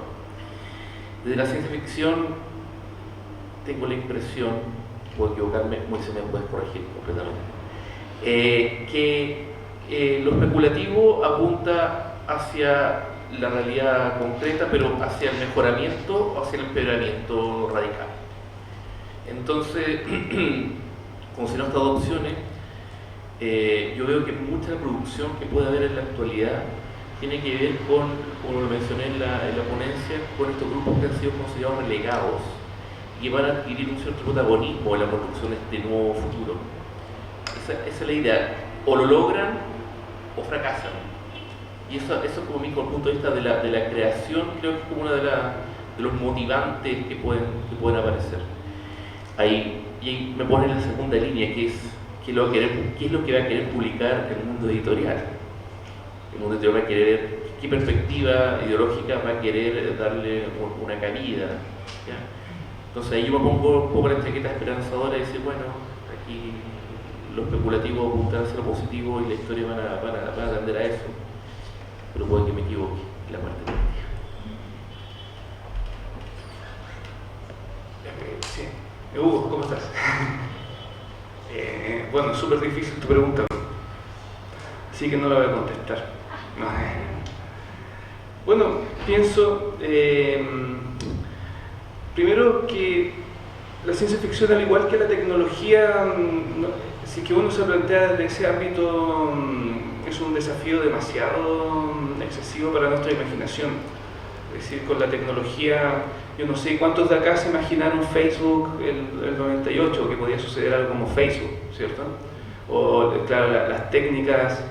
Desde la ciencia ficción tengo la impresión, puedo equivocarme, Moisés me puedes corregir completamente, que lo especulativo apunta hacia la realidad concreta, pero hacia el mejoramiento o hacia el empeoramiento radical. Entonces, considerando estas dos opciones, yo veo que mucha de la producción que puede haber en la actualidad tiene que ver con, como lo mencioné en la ponencia, con estos grupos que han sido considerados relegados y van a adquirir un cierto protagonismo en la construcción de este nuevo futuro. Esa es la idea. O lo logran o fracasan. Y eso como mi punto de vista de la creación, creo que es como uno de los motivantes que pueden aparecer. Ahí, y me pone en la segunda línea, que es qué es lo que va a querer publicar el mundo editorial. El mundo editorial va a querer ver qué perspectiva ideológica va a querer darle una cabida, ¿ya? Entonces ahí yo me pongo un poco la chaqueta esperanzadora y decir, bueno, aquí lo especulativo apunta hacia lo positivo y la historia van a tender a eso, pero puede que me equivoque en la parte política. Sí. Hugo, ¿cómo estás? Bueno, súper difícil tu pregunta, así que no la voy a contestar. No. Bueno, pienso primero que la ciencia ficción, al igual que la tecnología, si que uno se plantea desde ese ámbito, es un desafío demasiado excesivo para nuestra imaginación. Es decir, con la tecnología, yo no sé cuántos de acá se imaginaron Facebook el 98, que podía suceder algo como Facebook, ¿cierto? O, claro, las técnicas,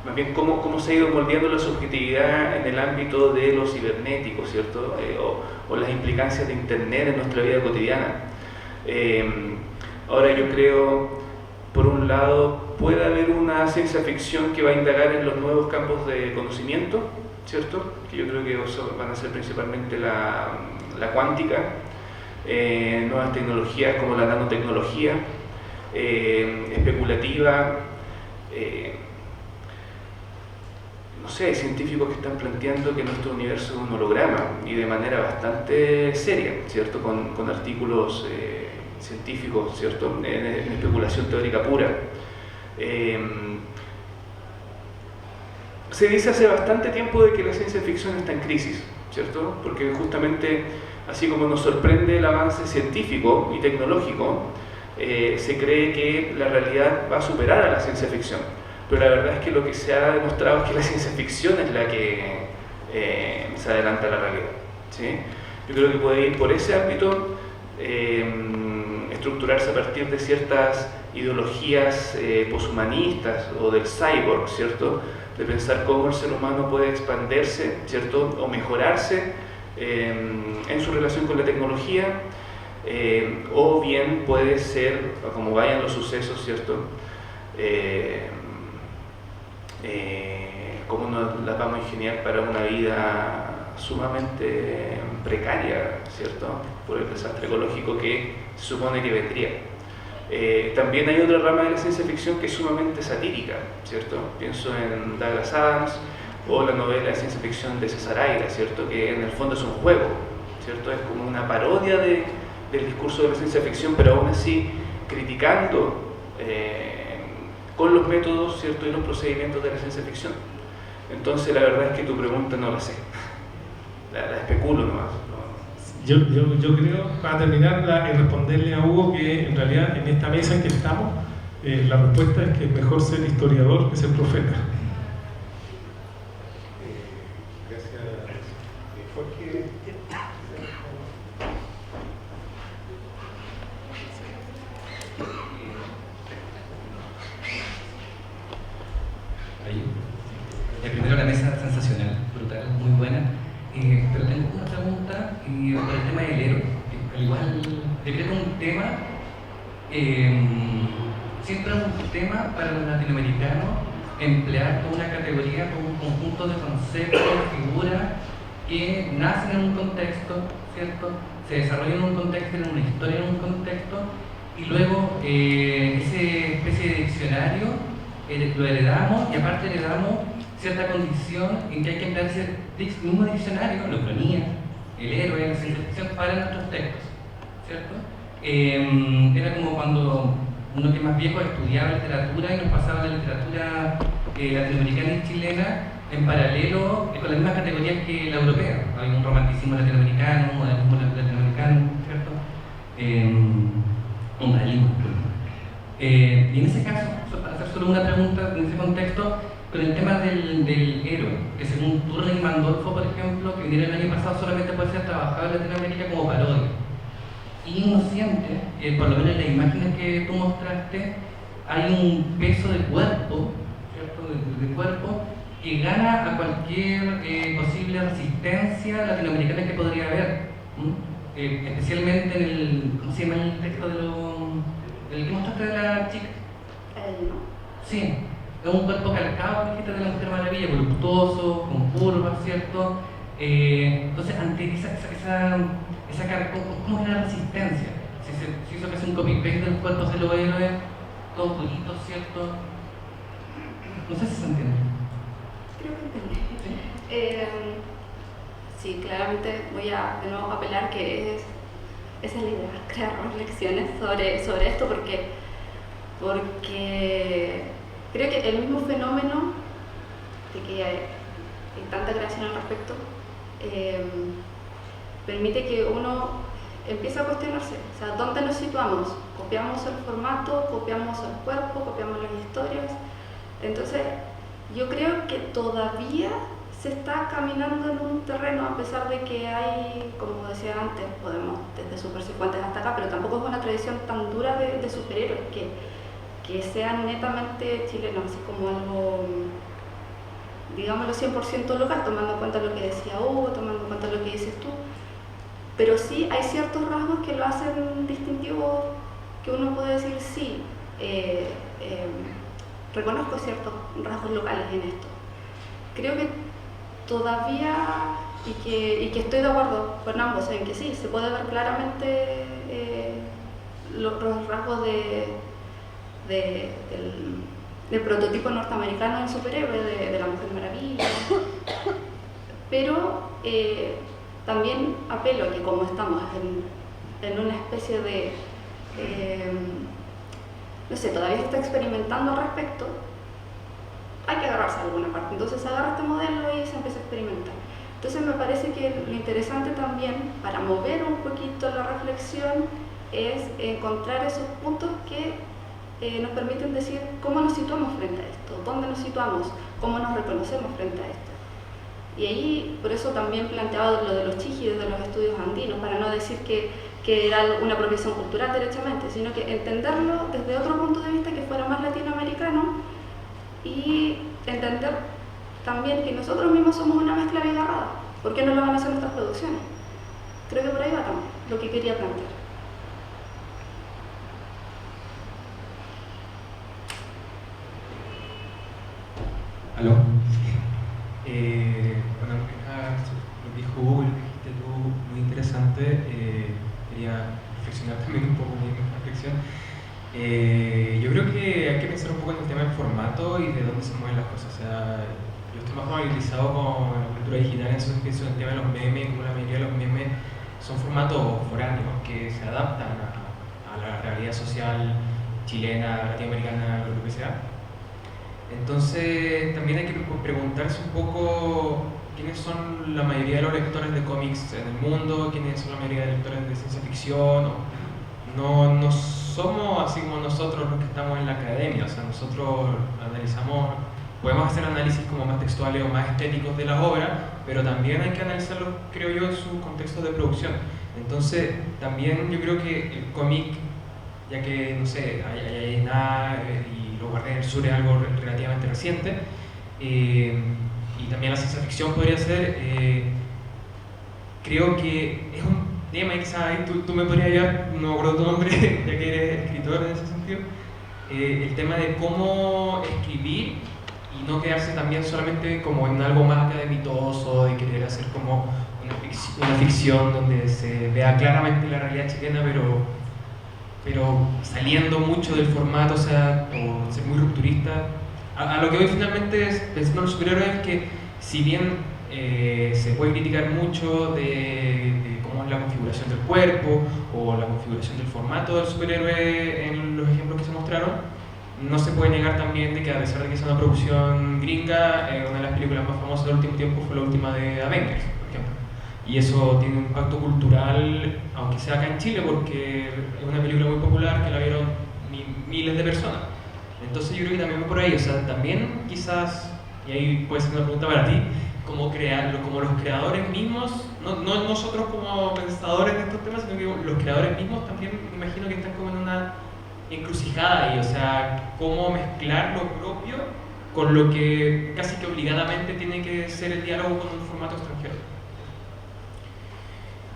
más bien cómo se ha ido moldeando la subjetividad en el ámbito de lo cibernético, ¿cierto? O las implicancias de Internet en nuestra vida cotidiana. Ahora yo creo, por un lado, puede haber una ciencia ficción que va a indagar en los nuevos campos de conocimiento, ¿cierto? Que yo creo que van a ser principalmente la cuántica, nuevas tecnologías como la nanotecnología, especulativa, no sé, hay científicos que están planteando que nuestro universo es un holograma y de manera bastante seria, ¿cierto? Con artículos científicos, ¿cierto? En especulación teórica pura. Se dice hace bastante tiempo de que la ciencia ficción está en crisis, ¿cierto? Porque justamente, así como nos sorprende el avance científico y tecnológico, se cree que la realidad va a superar a la ciencia ficción. Pero la verdad es que lo que se ha demostrado es que la ciencia ficción es la que se adelanta a la realidad, ¿sí? Yo creo que puede ir por ese ámbito, estructurarse a partir de ciertas ideologías poshumanistas o del cyborg, ¿cierto? De pensar cómo el ser humano puede expandirse, ¿cierto? O mejorarse en su relación con la tecnología, o bien puede ser, como vayan los sucesos, ¿cierto? Cómo nos las vamos a ingeniar para una vida sumamente precaria, ¿cierto? Por el desastre ecológico que se supone que vendría. También hay otra rama de la ciencia ficción que es sumamente satírica, ¿cierto? Pienso en Douglas Adams o la novela de ciencia ficción de César Aira, ¿cierto? Que en el fondo es un juego, ¿cierto? Es como una parodia de del discurso de la ciencia ficción, pero aún así criticando con los métodos, ¿cierto?, y los procedimientos de la ciencia ficción. Entonces la verdad es que tu pregunta no la sé, la especulo nomás. Yo creo, para terminar, responderle a Hugo que en realidad en esta mesa en que estamos, la respuesta es que es mejor ser historiador que ser profeta. Gracias, Jorge. Primero la mesa sensacional, brutal, muy buena. Pero tengo una pregunta por el tema del héroe. Al igual, yo creo que es un tema, siempre es un tema para los latinoamericanos emplear como una categoría, como un conjunto de conceptos, figuras que nacen en un contexto, ¿cierto? Se desarrollan en un contexto, tienen una historia en un contexto, y luego esa especie de diccionario lo heredamos, y aparte heredamos cierta condición en que hay que emplear ese mismo diccionario, la ucronía, el héroe, la ciencia ficción, para nuestros textos, ¿cierto? Era como cuando uno que es más viejo estudiaba literatura y nos pasaba la literatura latinoamericana y chilena en paralelo con las mismas categorías que la europea. Hay un romanticismo latinoamericano, un modernismo latinoamericano, ¿cierto? Un realismo. Y en ese caso, para hacer solo una pregunta en ese contexto, con el tema del héroe, que según Turner y Mandolfo, por ejemplo, que vinieron el año pasado, solamente puede ser trabajado en Latinoamérica como parodia. Y uno siente, por lo menos en las imágenes que tú mostraste, hay un peso de cuerpo, ¿cierto? De cuerpo, que gana a cualquier posible resistencia latinoamericana que podría haber. Especialmente en el, ¿cómo se llama el texto del que mostraste de la chica? ¿No? Sí. Es un cuerpo calcado, dijiste, de la Mujer Maravilla, voluptuoso, con curvas, ¿cierto? Entonces, ante esa carga, ¿cómo es la resistencia? Si hizo casi un copy-paste de los cuerpos de los héroes, todos duritos, ¿cierto? No sé si se entiende. Creo que entendí. Sí, claramente voy a de nuevo apelar que esa es la idea, crear reflexiones sobre esto, porque creo que el mismo fenómeno de que hay tanta creación al respecto permite que uno empiece a cuestionarse, o sea, ¿dónde nos situamos? ¿Copiamos el formato? ¿Copiamos el cuerpo? ¿Copiamos las historias? Entonces, yo creo que todavía se está caminando en un terreno, a pesar de que hay, como decía antes, podemos desde Super Cifuentes hasta acá, pero tampoco es una tradición tan dura de superhéroes que sean netamente chilenos, así como algo, digámoslo, 100% local, tomando en cuenta lo que decía Hugo, tomando en cuenta lo que dices tú, pero sí hay ciertos rasgos que lo hacen distintivo, que uno puede decir, sí, reconozco ciertos rasgos locales en esto. Creo que todavía, y que estoy de acuerdo con ambos, en que sí, se puede ver claramente los rasgos del prototipo norteamericano del superhéroe, de la Mujer Maravilla, pero también apelo a que como estamos en una especie de, no sé, todavía se está experimentando al respecto, hay que agarrarse a alguna parte, entonces se agarra este modelo y se empieza a experimentar. Entonces me parece que lo interesante también, para mover un poquito la reflexión, es encontrar esos puntos que nos permiten decir cómo nos situamos frente a esto, dónde nos situamos, cómo nos reconocemos frente a esto. Y ahí, por eso también planteaba lo de los chijis de los estudios andinos, para no decir que era una apropiación cultural derechamente, sino que entenderlo desde otro punto de vista que fuera más latinoamericano y entender también que nosotros mismos somos una mezcla bigarrada. ¿Por qué no lo van a hacer nuestras producciones? Creo que por ahí va también lo que quería plantear. ¿Aló? Bueno, lo que dijo Hugo y lo que dijiste tú, muy interesante. Quería reflexionar también un poco mi reflexión. Yo creo que hay que pensar un poco en el tema del formato y de dónde se mueven las cosas. O sea, yo estoy más familiarizado con la cultura digital en el tema de los memes, como la mayoría de los memes son formatos foráneos que se adaptan a la realidad social chilena, latinoamericana, lo que sea. Entonces también hay que preguntarse un poco quiénes son la mayoría de los lectores de cómics en el mundo, quiénes son la mayoría de lectores de ciencia ficción. No somos así como nosotros los que estamos en la academia, o sea, nosotros analizamos, podemos hacer análisis como más textuales o más estéticos de las obras, pero también hay que analizarlos, creo yo, en su contexto de producción. Entonces, también yo creo que el cómic, ya que, no sé, hay nada y Los Guardianes del Sur es algo relativamente reciente, y también la ciencia ficción podría ser, creo que es un tema, y quizás ahí tú me podrías ayudar, no me acuerdo tu nombre, ya que eres escritor en ese sentido, el tema de cómo escribir y no quedarse también solamente como en algo más academitoso, de querer hacer como una ficción donde se vea claramente la realidad chilena, pero saliendo mucho del formato, o sea, o ser muy rupturista. A lo que voy finalmente es, pensando en los superhéroes, es que si bien se puede criticar mucho de cómo es la configuración del cuerpo o la configuración del formato del superhéroe en los ejemplos que se mostraron, no se puede negar también de que a pesar de que sea una producción gringa, una de las películas más famosas del último tiempo fue la última de Avengers, por ejemplo. Y eso tiene un impacto cultural, aunque sea acá en Chile, porque es una película muy popular que la vieron miles de personas. Entonces yo creo que también va por ahí, o sea, también quizás, y ahí puede ser una pregunta para ti, como los creadores mismos, no nosotros como pensadores de estos temas, sino que los creadores mismos también me imagino que están como en una encrucijada ahí, o sea, cómo mezclar lo propio con lo que casi que obligadamente tiene que ser el diálogo con un formato extranjero.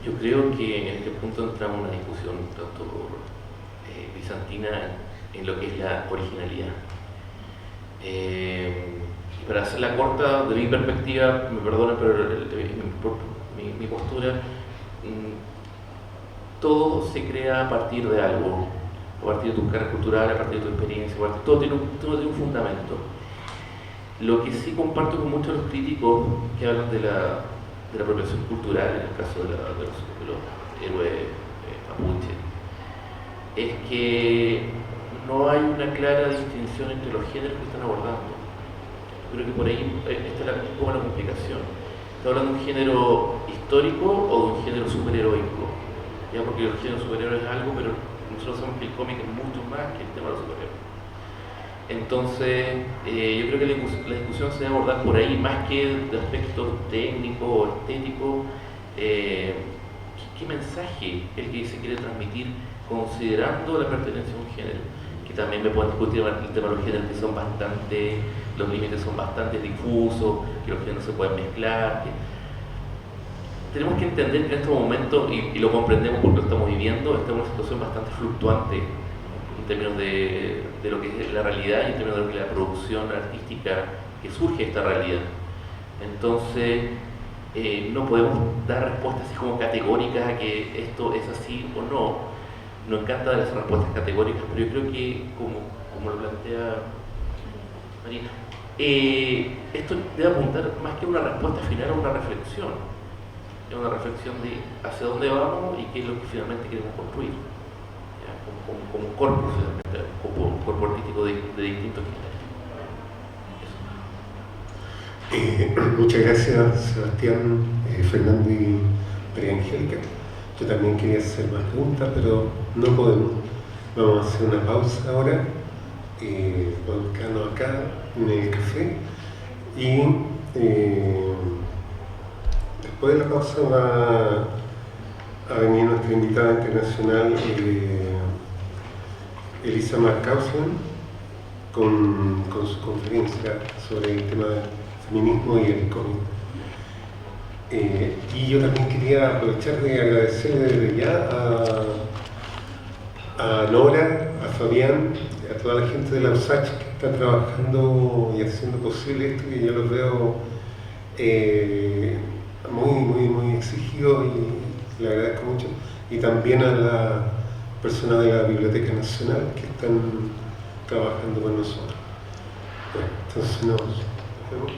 Yo creo que en este punto entramos en una discusión tanto bizantina en lo que es la originalidad. Y para hacerla corta, de mi perspectiva, me perdonen, pero mi postura, todo se crea a partir de algo, a partir de tu carga cultural, a partir de tu experiencia, todo tiene un fundamento. Lo que sí comparto con muchos de los críticos que hablan de la apropiación cultural, en el caso de los héroes mapuche, es que no hay una clara distinción entre los géneros que están abordando. Creo que por ahí está un poco la complicación. ¿Está hablando de un género histórico o de un género superheroico? Ya, porque el género superhéroe es algo, pero nosotros sabemos que el cómic es mucho más que el tema de los superhéroes. Entonces, yo creo que la discusión se debe abordar por ahí, más que de aspectos técnicos o estéticos. ¿Qué mensaje es el que se quiere transmitir considerando la pertenencia a un género? Que también me pueden discutir el tema de los géneros, que los límites son bastante difusos, que los géneros se pueden mezclar. Tenemos que entender que en este momento, y lo comprendemos porque lo estamos viviendo, estamos en una situación bastante fluctuante en términos de lo que es la realidad y en términos de lo que es la producción artística que surge de esta realidad. Entonces, no podemos dar respuestas así como categóricas a que esto es así o no. Nos encanta dar esas respuestas categóricas, pero yo creo que, como lo plantea Marina, esto debe apuntar más que una respuesta final a una reflexión. Es una reflexión de hacia dónde vamos y qué es lo que finalmente queremos construir, ¿ya? Como un corpus, como un cuerpo artístico de distintos géneros. Muchas gracias, Sebastián, Fernando y María Angélica. Yo también quería hacer más preguntas, pero no podemos. Vamos a hacer una pausa ahora, vamos a quedarnos acá en el café y después de la pausa va a venir nuestra invitada internacional, Elisa Markhausen, con su conferencia sobre el tema del feminismo y el cómic. Y yo también quería aprovechar de agradecerle desde ya a Nora, a Fabián, a toda la gente de la USACH que está trabajando y haciendo posible esto, que yo los veo muy exigidos y le agradezco mucho. Y también a la personas de la Biblioteca Nacional que están trabajando con nosotros. Bueno, entonces nos vemos.